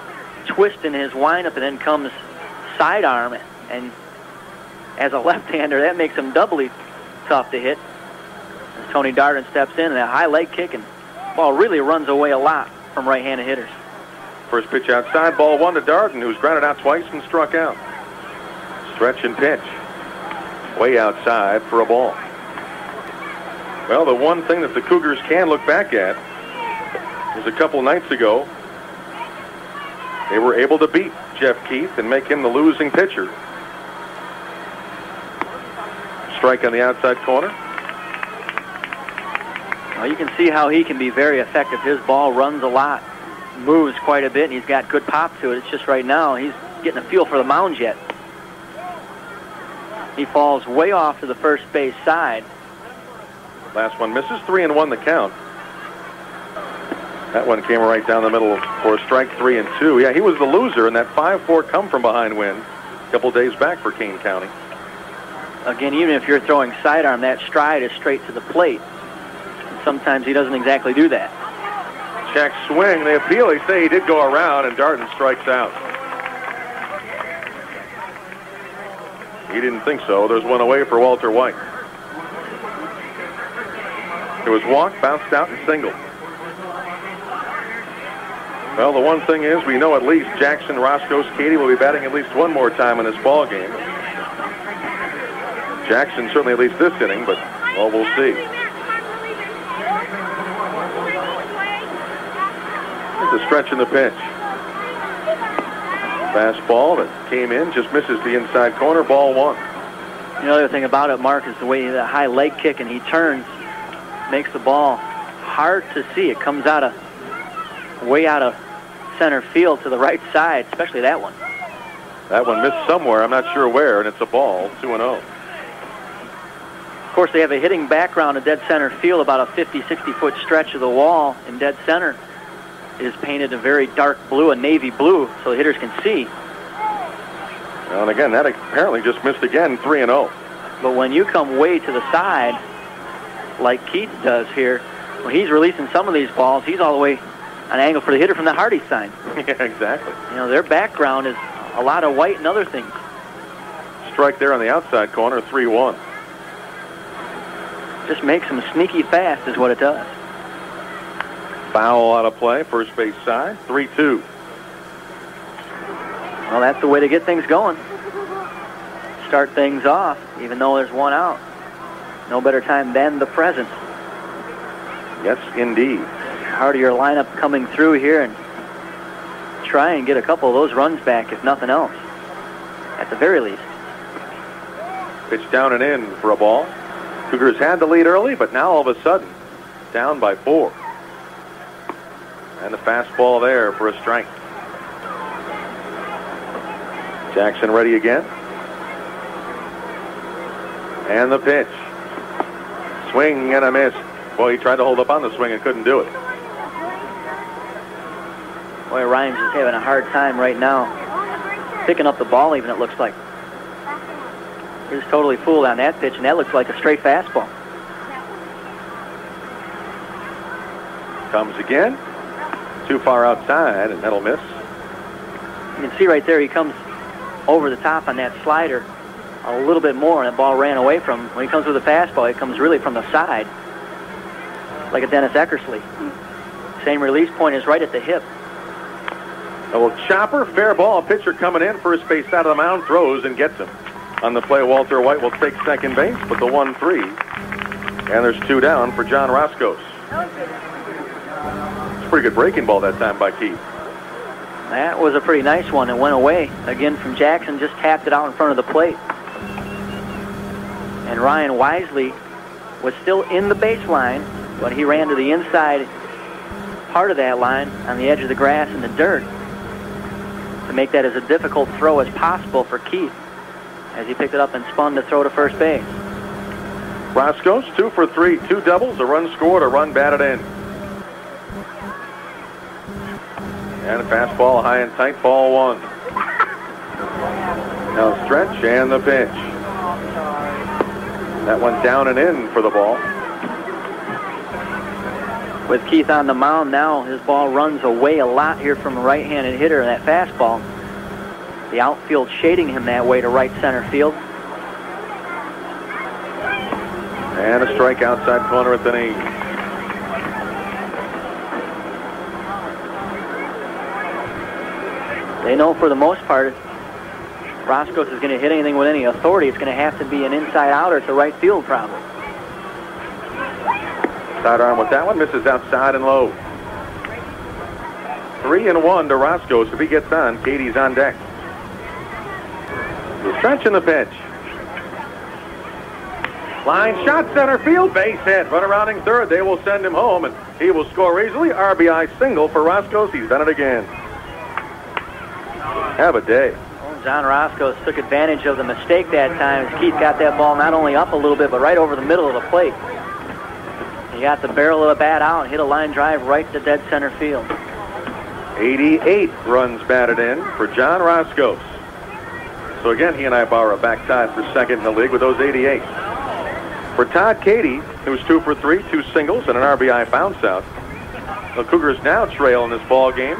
S2: twist in his windup, and then comes sidearm. And as a left-hander, that makes him doubly tough to hit. As Tony Darden steps in, and a high leg kick, and ball really runs away a lot from right-handed hitters.
S1: First pitch outside, ball 1 to Darden, who's grounded out twice and struck out. Stretch and pitch. Way outside for a ball. Well, the one thing that the Cougars can look back at is a couple nights ago, they were able to beat Jeff Keith and make him the losing pitcher. Strike on the outside corner.
S2: Well, you can see how he can be very effective. His ball runs a lot, moves quite a bit, and he's got good pop to it. It's just right now he's getting a feel for the mound yet. He falls way off to the first base side.
S1: Last one misses. 3-1 the count. That one came right down the middle for a strike. 3-2. Yeah, he was the loser in that 5-4 come from behind win a couple days back for Kane County.
S2: Again, even if you're throwing sidearm, that stride is straight to the plate. Sometimes he doesn't exactly do that.
S1: Check swing. They appeal. They say he did go around, and Darden strikes out. He didn't think so. There's one away for Walter White. It was walked, bounced out, and single. Well, the one thing is, we know at least Jackson, Roskos, Katie will be batting at least one more time in this ball game. Jackson certainly at least this inning, but, well, we'll see. There's a stretch in the pitch. Fastball that came in, just misses the inside corner, ball 1.
S2: The other thing about it, Mark, is the way the high leg kick, and he turns, makes the ball hard to see. It comes out of way out of center field to the right side, especially that one.
S1: That one missed somewhere, I'm not sure where, and it's a ball, 2-0.
S2: Of course, they have a hitting background in dead center field, about a 50, 60-foot stretch of the wall in dead center is painted a very dark blue, a navy blue, so the hitters can see.
S1: Well, and again, that apparently just missed again, 3-0.
S2: But when you come way to the side, like Keith does here, when he's releasing some of these balls, he's all the way an angle for the hitter from the Hardy sign.
S1: Yeah, exactly.
S2: Their background is a lot of white and other things.
S1: Strike there on the outside corner, 3-1.
S2: Just makes them sneaky fast is what it does.
S1: Foul out of play, first base side, 3-2.
S2: Well, that's the way to get things going. Start things off, even though there's one out. No better time than the present.
S1: Yes, indeed.
S2: Hardier lineup coming through here and try and get a couple of those runs back, if nothing else, at the very least.
S1: Pitch down and in for a ball. Cougars had the lead early, but now all of a sudden, down by 4. And the fastball there for a strike. Jackson ready again. And the pitch. Swing and a miss. Boy, he tried to hold up on the swing and couldn't do it.
S2: Boy, Ryan's just having a hard time right now picking up the ball, even, it looks like. He was totally fooled on that pitch, and that looks like a straight fastball.
S1: Comes again. Too far outside, and that'll miss.
S2: You can see right there he comes over the top on that slider a little bit more, and that ball ran away from him. When he comes with a fastball, it comes really from the side, like a Dennis Eckersley. Same release point is right at the hip.
S1: A little chopper, fair ball. Pitcher coming in, first base out of the mound, throws and gets him. On the play, Walter White will take second base, but the 1-3. And there's 2 down for John Roskos. It's a pretty good breaking ball that time by Keith.
S2: That was a pretty nice one. It went away again from Jackson, just tapped it out in front of the plate. And Ryan Wisely was still in the baseline, but he ran to the inside part of that line on the edge of the grass and the dirt to make that as a difficult throw as possible for Keith as he picked it up and spun to throw to first base.
S1: Roskos, 2 for 3, 2 doubles, a run scored, a run batted in. And a fastball high and tight, ball one. Now stretch and the pitch. That one down and in for the ball.
S2: With Keith on the mound now, his ball runs away a lot here from a right-handed hitter, that fastball. The outfield shading him that way to right center field.
S1: And a strike outside corner at the knee.
S2: They know for the most part, Roskos is going to hit anything with any authority. It's going to have to be an inside outer to right field probably.
S1: Sidearm with that one, misses outside and low. 3-1 to Roskos. If he gets on, Katie's on deck. The stretch in the pitch. Line shot, center field, base hit. Run around third. They will send him home, and he will score easily. RBI single for Roskos. He's done it again. Have a day.
S2: Well, John Roskos took advantage of the mistake that time as Keith got that ball not only up a little bit, but right over the middle of the plate. He got the barrel of the bat out and hit a line drive right to dead center field.
S1: 88 runs batted in for John Roskos. So again, he and Ibarra back tied for second in the league with those 88. For Todd Cady, who was 2 for 3, 2 singles, and an RBI bounce out. The Cougars now trail in this ball game,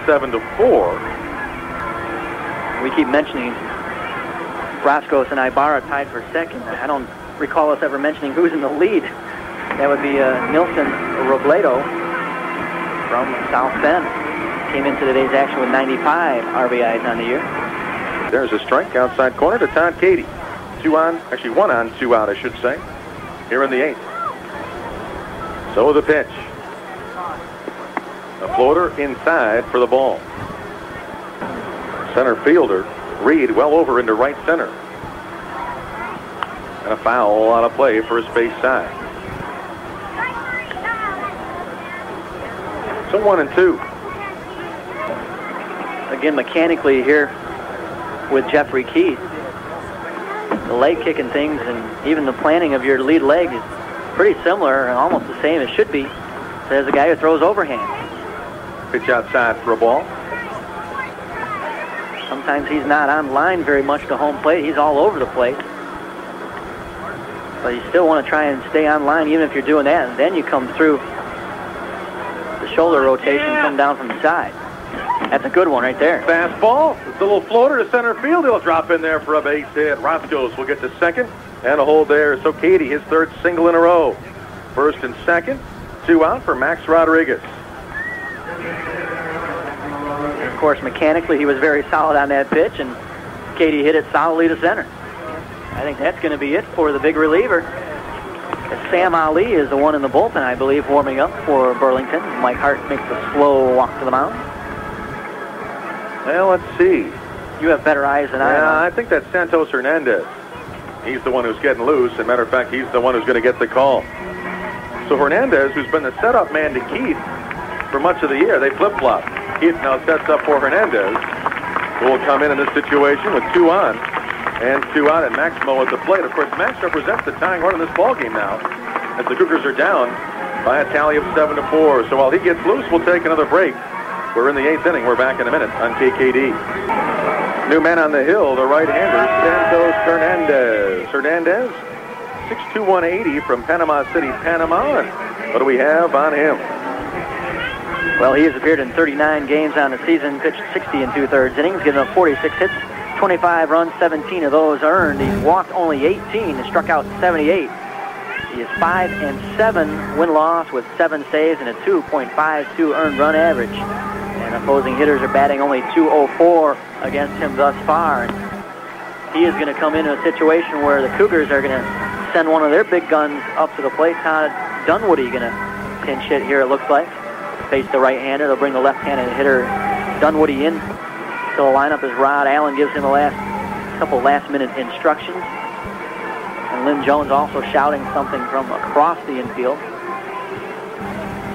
S1: 7-4.
S2: We keep mentioning Roskos and Ibarra tied for second. I don't recall us ever mentioning who's in the lead. That would be Nilson Robledo from South Bend. Came into today's action with 95 RBIs on the year.
S1: There's a strike outside corner to Todd Cady. 2 on, actually 1 on, 2 out, I should say, here in the 8th. So the pitch. A floater inside for the ball. Center fielder, Reed, well over into right center. And a foul out of play for his base side. So 1-2.
S2: Again, mechanically here with Jeffrey Keith, the leg kicking things and even the planning of your lead leg is pretty similar and almost the same as should be as a guy who throws overhand.
S1: Pitch outside for a ball.
S2: Sometimes he's not on line very much to home plate. He's all over the plate. But you still want to try and stay on line even if you're doing that. And then you come through the shoulder rotation, come down from the side. That's a good one right there.
S1: Fastball. It's a little floater to center field. He'll drop in there for a base hit. Roskos will get to second and a hold there. So Cady, his third single in a row. First and second. 2 out for Max Rodriguez.
S2: Of course, mechanically, he was very solid on that pitch, and Cady hit it solidly to center. I think that's going to be it for the big reliever. Sam Ali is the one in the bullpen, I believe, warming up for Burlington. Mike Hart makes a slow walk to the mound.
S1: Well, let's see.
S2: You have better eyes than I do.
S1: I think that's Santos Hernandez. He's the one who's getting loose. As a matter of fact, he's the one who's going to get the call. So Hernandez, who's been the setup man to Keith for much of the year, they flip-flop. Keith now sets up for Hernandez, who will come in this situation with 2 on and 2 out, and Maximo at the plate. Of course, Max represents the tying run in this ballgame now, as the Cougars are down by a tally of 7-4. So while he gets loose, we'll take another break. We're in the 8th inning. We're back in a minute on KKD. New man on the hill, the right-hander, Santos Hernandez. Hernandez, 6'2", 180 from Panama City, Panama. And what do we have on him?
S2: Well, he has appeared in 39 games on the season, pitched 60 2/3 innings, given up 46 hits, 25 runs, 17 of those earned. He's walked only 18 and struck out 78. He is 5-7 win-loss with 7 saves and a 2.52 earned run average. And opposing hitters are batting only .204 against him thus far. And he is going to come into a situation where the Cougars are going to send one of their big guns up to the plate. Todd Dunwoody going to pinch hit here, it looks like. Face the right-hander. They'll bring the left-handed hitter Dunwoody in to the lineup as Rod Allen gives him a couple last-minute instructions. And Lynn Jones also shouting something from across the infield.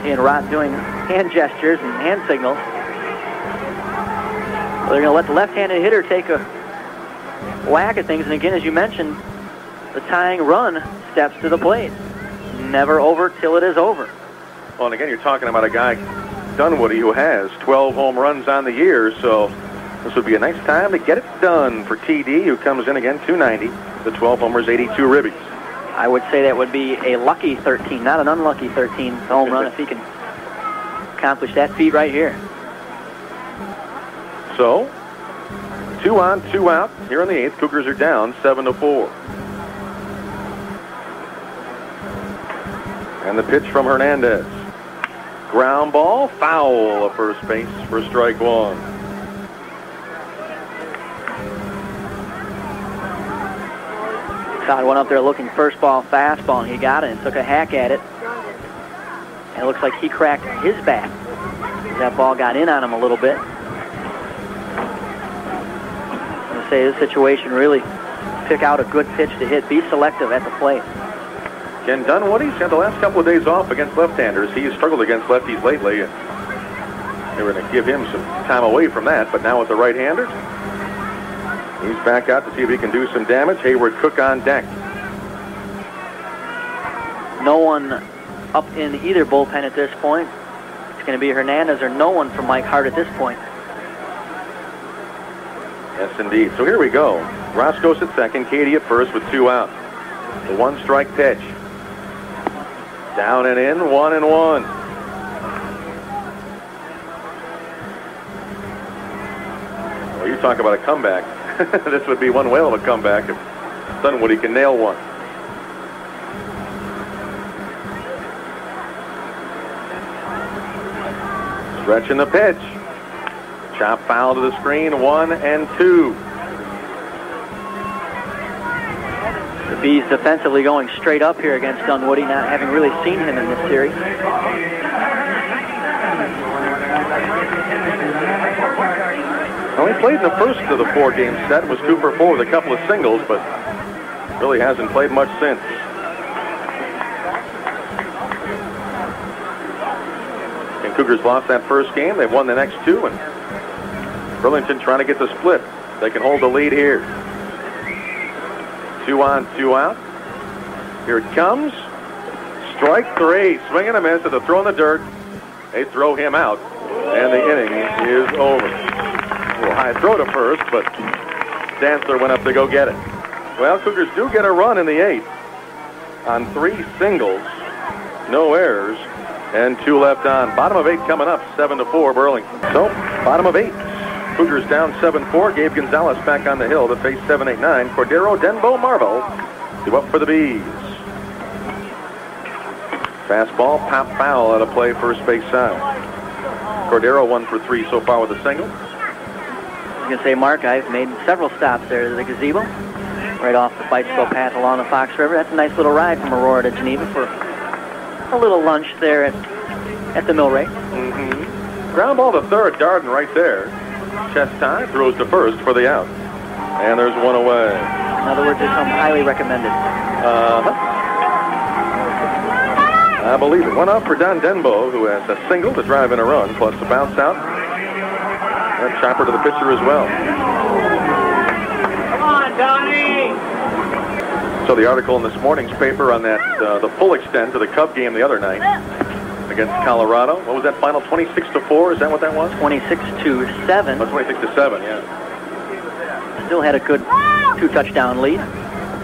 S2: He and Rod doing hand gestures and hand signals. So they're going to let the left-handed hitter take a whack at things. And again, as you mentioned, the tying run steps to the plate. Never over till it is over.
S1: Well, and again, you're talking about a guy Dunwoody, who has 12 home runs on the year, so this would be a nice time to get it done for TD, who comes in again 290, the 12 homers, 82 ribbies.
S2: I would say that would be a lucky 13, not an unlucky 13 home run if he can accomplish that feat right here.
S1: So, 2 on, 2 out. Here in the 8th, Cougars are down 7-4. And the pitch from Hernandez. Ground ball, foul at first base for strike 1.
S2: Todd went up there looking first ball fastball, and he got it and took a hack at it. And it looks like he cracked his bat. That ball got in on him a little bit. I'm going to say this situation, really pick out a good pitch to hit. Be selective at the plate.
S1: Ken Dunwoody had the last couple of days off against left-handers. He has struggled against lefties lately. They were going to give him some time away from that, but now with the right-hander, he's back out to see if he can do some damage. Hayward Cook on deck.
S2: No one up in either bullpen at this point. It's going to be Hernandez or no one from Mike Hart at this point.
S1: Yes, indeed. So here we go. Roskos at second, Katie at first with 2 out. The 1-strike pitch. Down and in, 1-1. Well, you talk about a comeback. This would be one whale of a comeback if Dunwoody can nail one. Stretching the pitch. Chop foul to the screen, 1-2.
S2: The Bees defensively going straight up here against Dunwoody, not having really seen him in this series.
S1: Well, he played in the first of the 4-game set, was 2 for 4 with a couple of singles, but really hasn't played much since. And Cougars lost that first game. They've won the next 2, and Burlington trying to get the split. They can hold the lead here. 2 on, 2 out. Here it comes. Strike 3. Swing and a miss at the throw in the dirt. They throw him out, and the inning is over. A little high throw to first, but Dantzler went up to go get it. Well, Cougars do get a run in the 8th on 3 singles, no errors, and 2 left on. Bottom of 8 coming up, 7-4 Burlington. So, bottom of 8. Cougars down 7-4. Gabe Gonzalez back on the hill to face 7-8-9. Cordero, Denbo, Marvel to up for the Bees. Fastball, pop foul out of play, first base side. Cordero 1 for 3 so far with a single.
S2: I was going to say, Mark, I've made several stops there to the gazebo, right off the bicycle path along the Fox River. That's a nice little ride from Aurora to Geneva for a little lunch there at the mill rate.
S1: Ground ball to third, Darden right there. Chest tie, throws to first for the out. And there's 1 away.
S2: In other words, it's highly recommended.
S1: I believe it. 1 out for Don Denbo, who has a single to drive in a run, plus a bounce out. And a chopper to the pitcher as well.
S4: Come on, Donnie!
S1: So the article in this morning's paper on that, the full extent to the Cub game the other night against Colorado. What was that final? 26-4? Is that what that was?
S2: 26-7.
S1: Oh, 26-7, yeah.
S2: Still had a good 2-touchdown lead.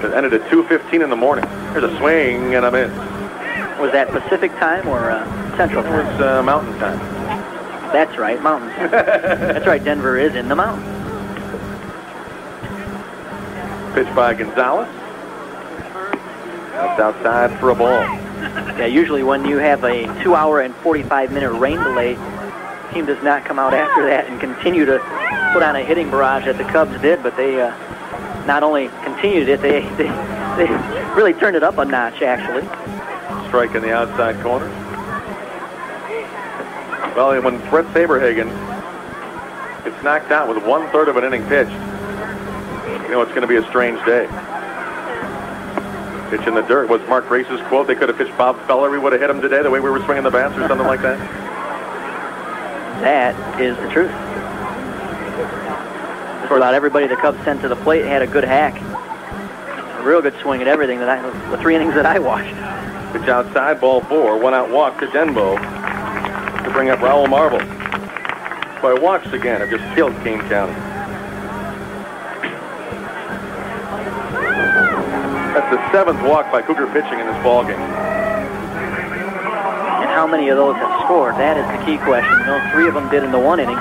S1: It ended at 2:15 in the morning. There's a swing and a miss.
S2: Was that Pacific time or Central time?
S1: It was Mountain time.
S2: That's right, Mountain time. That's right, Denver is in the mountains.
S1: Pitch by Gonzalez. That's outside for a ball.
S2: Yeah, usually when you have a 2-hour and 45-minute rain delay, the team does not come out after that and continue to put on a hitting barrage that the Cubs did, but they not only continued it, they really turned it up a notch, actually.
S1: Strike in the outside corner. Well, when Brett Saberhagen gets knocked out with 1/3 of an inning pitched, you know it's going to be a strange day. Pitch in the dirt was Mark Grace's quote. They could have pitched Bob Feller. We would have hit him today the way we were swinging the bats or something like that.
S2: That is the truth. For about everybody the Cubs sent to the plate had a good hack. A real good swing at everything the 3 innings that I watched.
S1: Pitch outside, ball 4. 1 out walk to Denbo. to bring up Raul Marble. Boy, walks again have just killed Kane County. That's the 7th walk by Cougar pitching in this ballgame.
S2: And how many of those have scored? That is the key question. You know, 3 of them did in the 1 inning.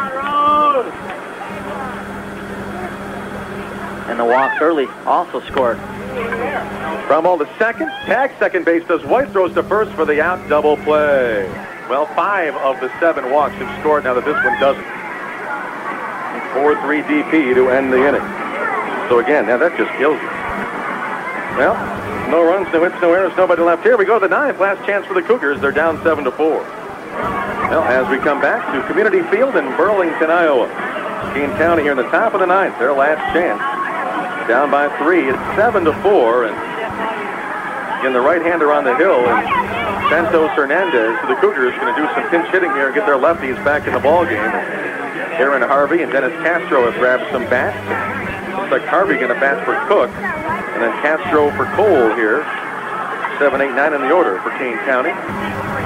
S2: And the walks early also scored.
S1: Ground ball to second. Tag second base does White. Throws to first for the out. Double play. Well, 5 of the 7 walks have scored now that this one doesn't. 4-3 DP to end the inning. So again, now that just kills you. Well, no runs, no hits, no errors, nobody left. Here we go to the 9th. Last chance for the Cougars. They're down 7-4. Well, as we come back to Community Field in Burlington, Iowa. Kane County here in the top of the 9th. Their last chance. Down by 3. It's 7-4. And again, the right-hander on the hill. And Santos Hernandez, the Cougars, going to do some pinch hitting here and get their lefties back in the ballgame. Aaron Harvey and Dennis Castro have grabbed some bats. Looks like Harvey going to bat for Cook. And then Castro for Cole here. 7, 8, 9 in the order for Kane County.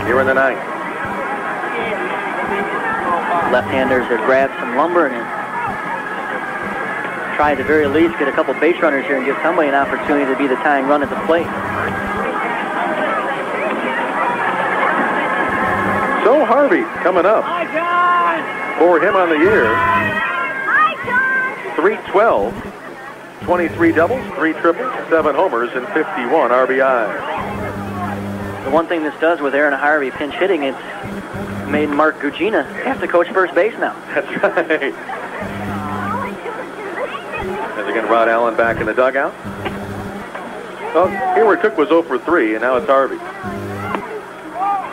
S1: Here in the 9th.
S2: Left-handers have grabbed some lumber and try at the very least get a couple base runners here and give somebody an opportunity to be the tying run at the plate.
S1: So Harvey coming up. For him on the year. 312. 23 doubles, 3 triples, 7 homers, and 51 RBIs.
S2: The one thing this does with Aaron Harvey pinch hitting, it's made Mark Gugina have to coach first base now.
S1: That's right. As again, Rod Allen back in the dugout. Well, here where Cook was 0 for 3, and now it's Harvey.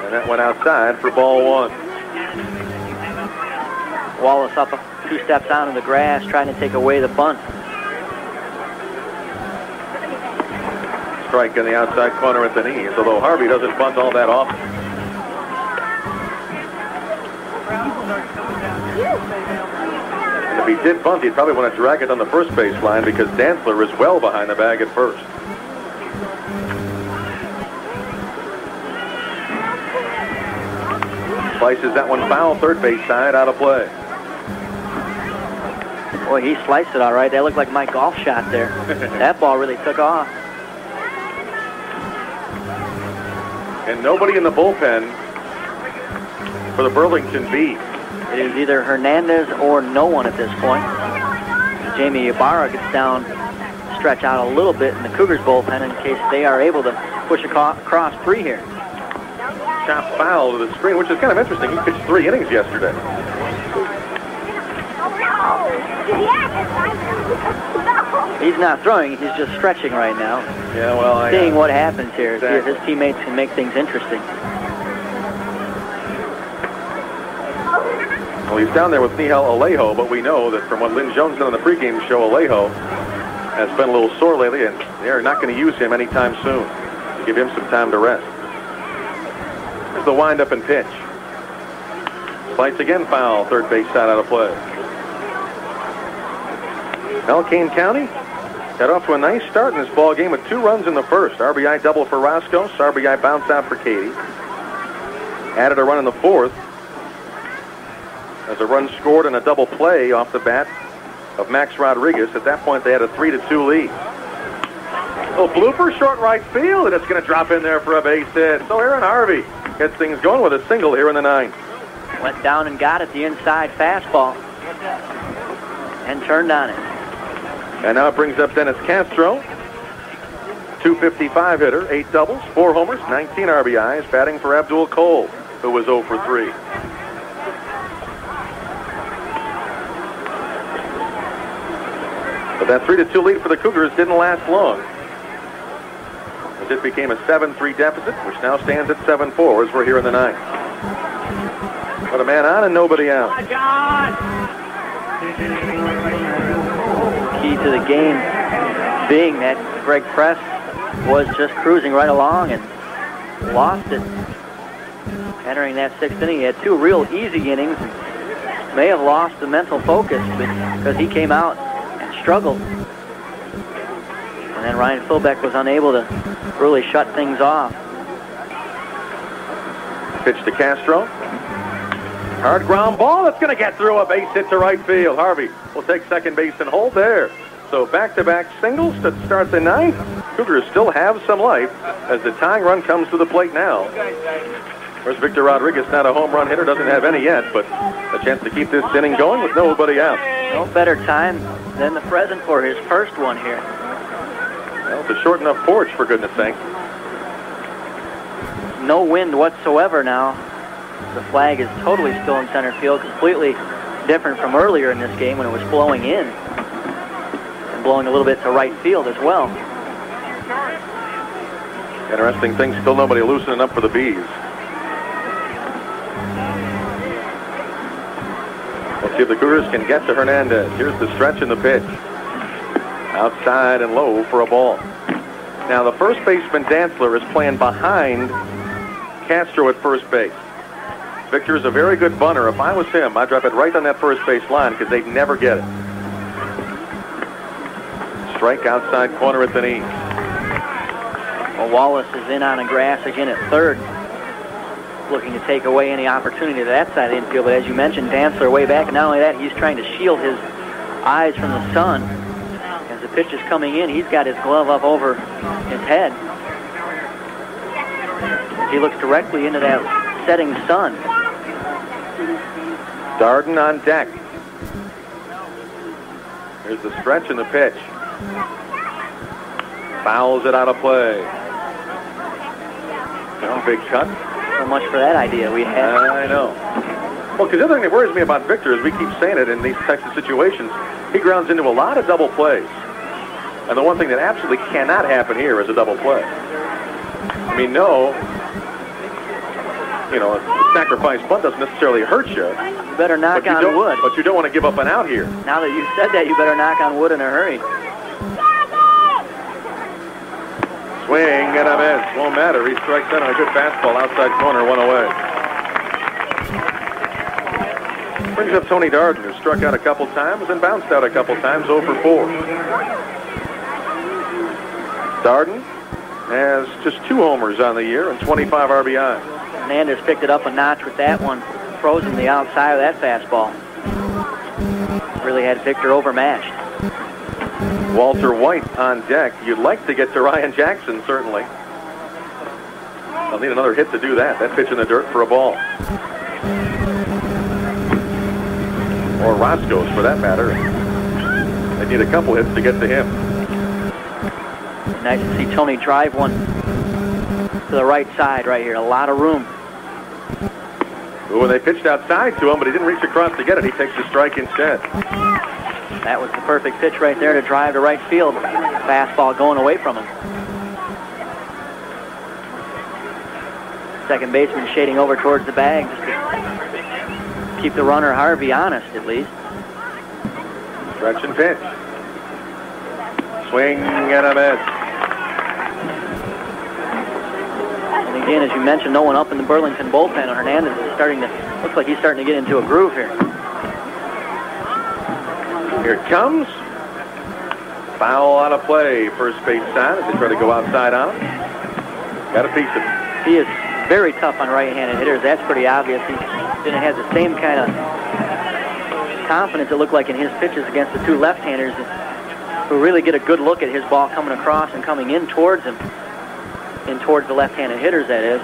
S1: And that went outside for ball 1.
S2: Wallace up 2 steps onto the grass, trying to take away the bunt.
S1: Strike in the outside corner at the knees, although Harvey doesn't bunt all that often. And if he did bunt, he'd probably want to drag it on the first base line because Dantzler is well behind the bag at first. Slices that one foul, third base side, out of play.
S2: Boy, he sliced it all right. That looked like my golf shot there. That ball really took off.
S1: And nobody in the bullpen for the Burlington Bees.
S2: It is either Hernandez or no one at this point. Jamie Ibarra gets down, stretch out a little bit in the Cougars bullpen in case they are able to push across 3 here.
S1: Shot foul to the screen, which is kind of interesting. He pitched 3 innings yesterday.
S2: He's not throwing, he's just stretching right now.
S1: Yeah, well,
S2: seeing what happens here.
S1: Exactly.
S2: See if his teammates can make things interesting.
S1: Well, he's down there with Nihal Alejo, but we know that from what Lynn Jones did on the pregame show, Alejo has been a little sore lately, and they're not going to use him anytime soon to give him some time to rest. Here's the windup and pitch. Slides again foul, third base side out of play. Well, Kane County got off to a nice start in this ball game with 2 runs in the first. RBI double for Roskos, RBI bounce out for Katie. Added a run in the 4th. As a run scored and a double play off the bat of Max Rodriguez. At that point, they had a 3-2 lead. Oh, blooper, short right field, and it's going to drop in there for a base hit. So Aaron Harvey gets things going with a single here in the 9th.
S2: Went down and got it, the inside fastball, and turned on it.
S1: And now it brings up Dennis Castro. 255 hitter, 8 doubles, 4 homers, 19 RBIs, batting for Abdul Cole, who was 0 for 3. But that 3-2 lead for the Cougars didn't last long, as it became a 7-3 deficit, which now stands at 7-4 as we're here in the 9th. But a man on and nobody out.
S2: Key to the game being that Greg Press was just cruising right along and lost it. Entering that 6th inning, he had 2 real easy innings. May have lost the mental focus because he came out struggled. And then Ryan Philbeck was unable to really shut things off.
S1: Pitch to Castro. Hard ground ball. That's going to get through, a base hit to right field. Harvey will take second base and hold there. So back-to-back singles to start the ninth. Cougars still have some life as the tying run comes to the plate now. Of course, Victor Rodriguez, not a home run hitter, doesn't have any yet, but a chance to keep this inning going with nobody out.
S2: No better time than the present for his first one here.
S1: Well, it's a short enough porch, for goodness sake.
S2: No wind whatsoever now. The flag is totally still in center field, completely different from earlier in this game when it was blowing in and blowing a little bit to right field as well.
S1: Interesting thing, still nobody loosening up for the Bees. Let's see if the Cougars can get to Hernandez. Here's the stretch and the pitch. Outside and low for a ball. Now the first baseman, Dantzler, is playing behind Castro at first base. Victor is a very good bunter. If I was him, I'd drop it right on that first base line because they'd never get it. Strike outside corner at the knee.
S2: Well, Wallace is in on the grass again at third, looking to take away any opportunity to that side of the infield. But as you mentioned, Dantzler way back, and not only that, he's trying to shield his eyes from the sun. As the pitch is coming in, he's got his glove up over his head. He looks directly into that setting sun.
S1: Darden on deck. Here's the stretch and the pitch. Fouls it out of play. No big cut.
S2: So much for that idea we had.
S1: I know. Well, because the other thing that worries me about Victor is we keep saying it in these types of situations. He grounds into a lot of double plays. And the one thing that absolutely cannot happen here is a double play. I mean, no, you know, a sacrifice bunt doesn't necessarily hurt you.
S2: You better knock on wood.
S1: But you don't want to give up an out here.
S2: Now that you said that, you better knock on wood in a hurry.
S1: Swing and a miss. Won't matter. He strikes out on a good fastball outside corner, one away. Brings up Tony Darden, who struck out a couple times and bounced out a couple times, 0 for 4. Darden has just 2 homers on the year and 25 RBIs.
S2: Hernandez picked it up a notch with that one, frozen the outside of that fastball. Really had Victor overmatched.
S1: Walter White on deck. You'd like to get to Ryan Jackson, certainly. They'll need another hit to do that. That pitch in the dirt for a ball. Or Roskos, for that matter. They need a couple hits to get to him.
S2: Nice to see Tony drive one to the right side right here. A lot of room.
S1: When they pitched outside to him, but he didn't reach across to get it. He takes the strike instead.
S2: That was the perfect pitch right there to drive to right field. Fastball going away from him. Second baseman shading over towards the bag just to keep the runner Harvey honest, at least.
S1: Stretch and pitch. Swing and a miss.
S2: And again, as you mentioned, no one up in the Burlington bullpen. Hernandez is looks like he's starting to get into a groove here.
S1: Here it comes. Foul out of play. First base side as they try to go outside on him. Got a piece of it.
S2: He is very tough on right-handed hitters. That's pretty obvious. He didn't have the same kind of confidence it looked like in his pitches against the 2 left-handers who really get a good look at his ball coming across and coming in towards him. In towards the left-handed hitters, that is.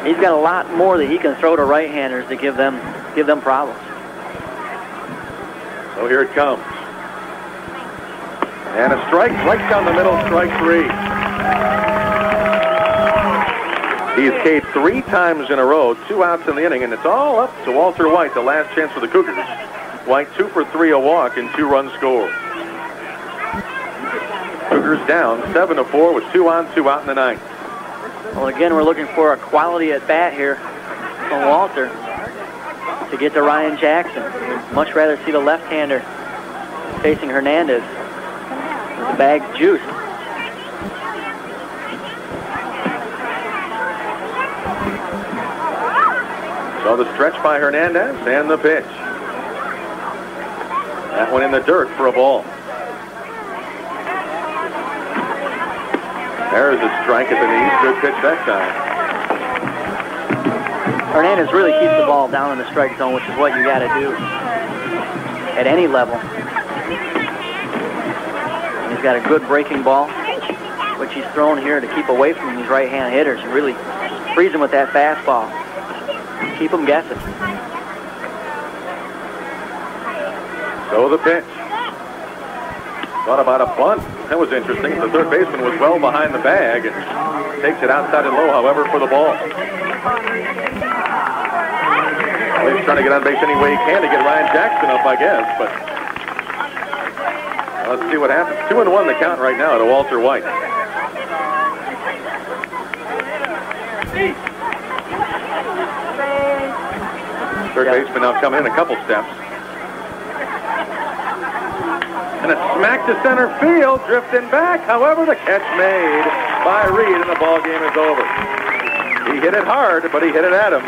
S2: He's got a lot more that he can throw to right-handers to give them problems.
S1: So here it comes. And a strike right down the middle, strike 3. He's K'd 3 times in a row, 2 outs in the inning, and it's all up to Walter White, the last chance for the Cougars. White 2 for 3, a walk, and 2 runs scored. Cougars down 7 to 4 with 2 on, 2 out in the 9th.
S2: Well, again, we're looking for a quality at bat here from Walter to get to Ryan Jackson. We'd much rather see the left-hander facing Hernandez with the bag juiced.
S1: So the stretch by Hernandez and the pitch. That one in the dirt for a ball. There's a strike at the knees. Good pitch that time.
S2: Hernandez really keeps the ball down in the strike zone, which is what you got to do at any level. He's got a good breaking ball, which he's thrown here to keep away from these right-hand hitters and really freeze them with that fastball. Keep them guessing.
S1: So the pitch. Thought about a bunt. That was interesting. The third baseman was well behind the bag and takes it outside and low, however, for the ball. Well, he's trying to get on base any way he can to get Ryan Jackson up, I guess, but let's see what happens. 2-1 the count right now to Walter White. Third baseman now coming in a couple steps. And a smack to center field, drifting back. However, the catch made by Reed, and the ball game is over. He hit it hard, but he hit it at him.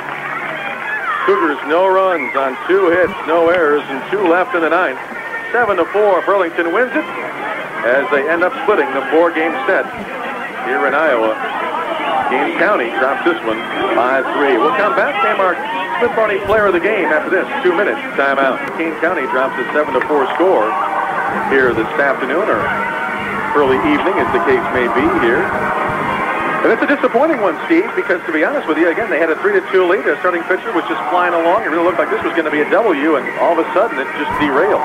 S1: Cougars no runs on 2 hits, no errors, and 2 left in the ninth. 7-4, Burlington wins it as they end up splitting the 4-game set here in Iowa. Kane County drops this one 5-3. We'll come back. Name our Smith Barney player of the game after this 2-minute timeout. Kane County drops a 7-4 score here this afternoon, or early evening as the case may be here. And it's a disappointing one, Steve, because to be honest with you, again, they had a 3-2 lead. Their starting pitcher was just flying along. It really looked like this was going to be a W, and all of a sudden it just derailed.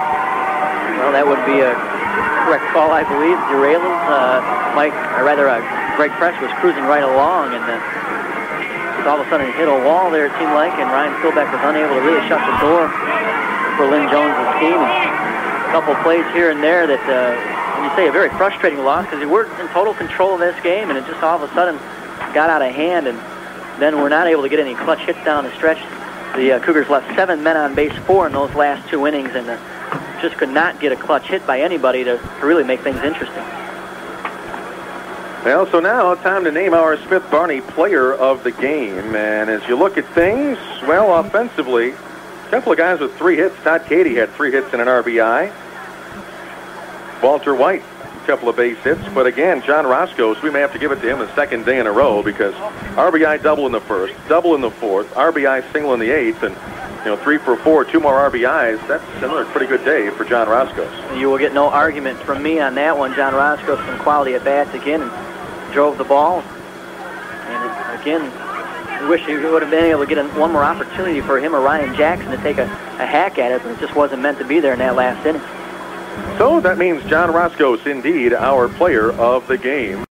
S2: Well, that would be a correct call, I believe. Derailed. Greg Fresh was cruising right along, and all of a sudden he hit a wall there, it seemed like, and Ryan Philbeck was unable to really shut the door for Lynn Jones' team. A couple plays here and there that, when you say a very frustrating loss, because we were in total control of this game, and it just all of a sudden got out of hand, and then we're not able to get any clutch hits down the stretch. The Cougars left 7 men on base, 4 in those last 2 innings, and just could not get a clutch hit by anybody to really make things interesting.
S1: Well, so now time to name our Smith Barney player of the game. And as you look at things, well, offensively, a couple of guys with 3 hits. Todd Cady had 3 hits and an RBI. Walter White, a couple of base hits. But again, John Roskos, we may have to give it to him the 2nd day in a row, because RBI double in the 1st, double in the 4th, RBI single in the 8th, and 3 for 4, 2 more RBIs. That's another pretty good day for John Roskos.
S2: You will get no argument from me on that one. John Roskos, some quality at bats again, and drove the ball. And again, we wish he would have been able to get one more opportunity for him or Ryan Jackson to take a hack at it, but it just wasn't meant to be there in that last inning.
S1: So that means John Roskos, indeed, our player of the game.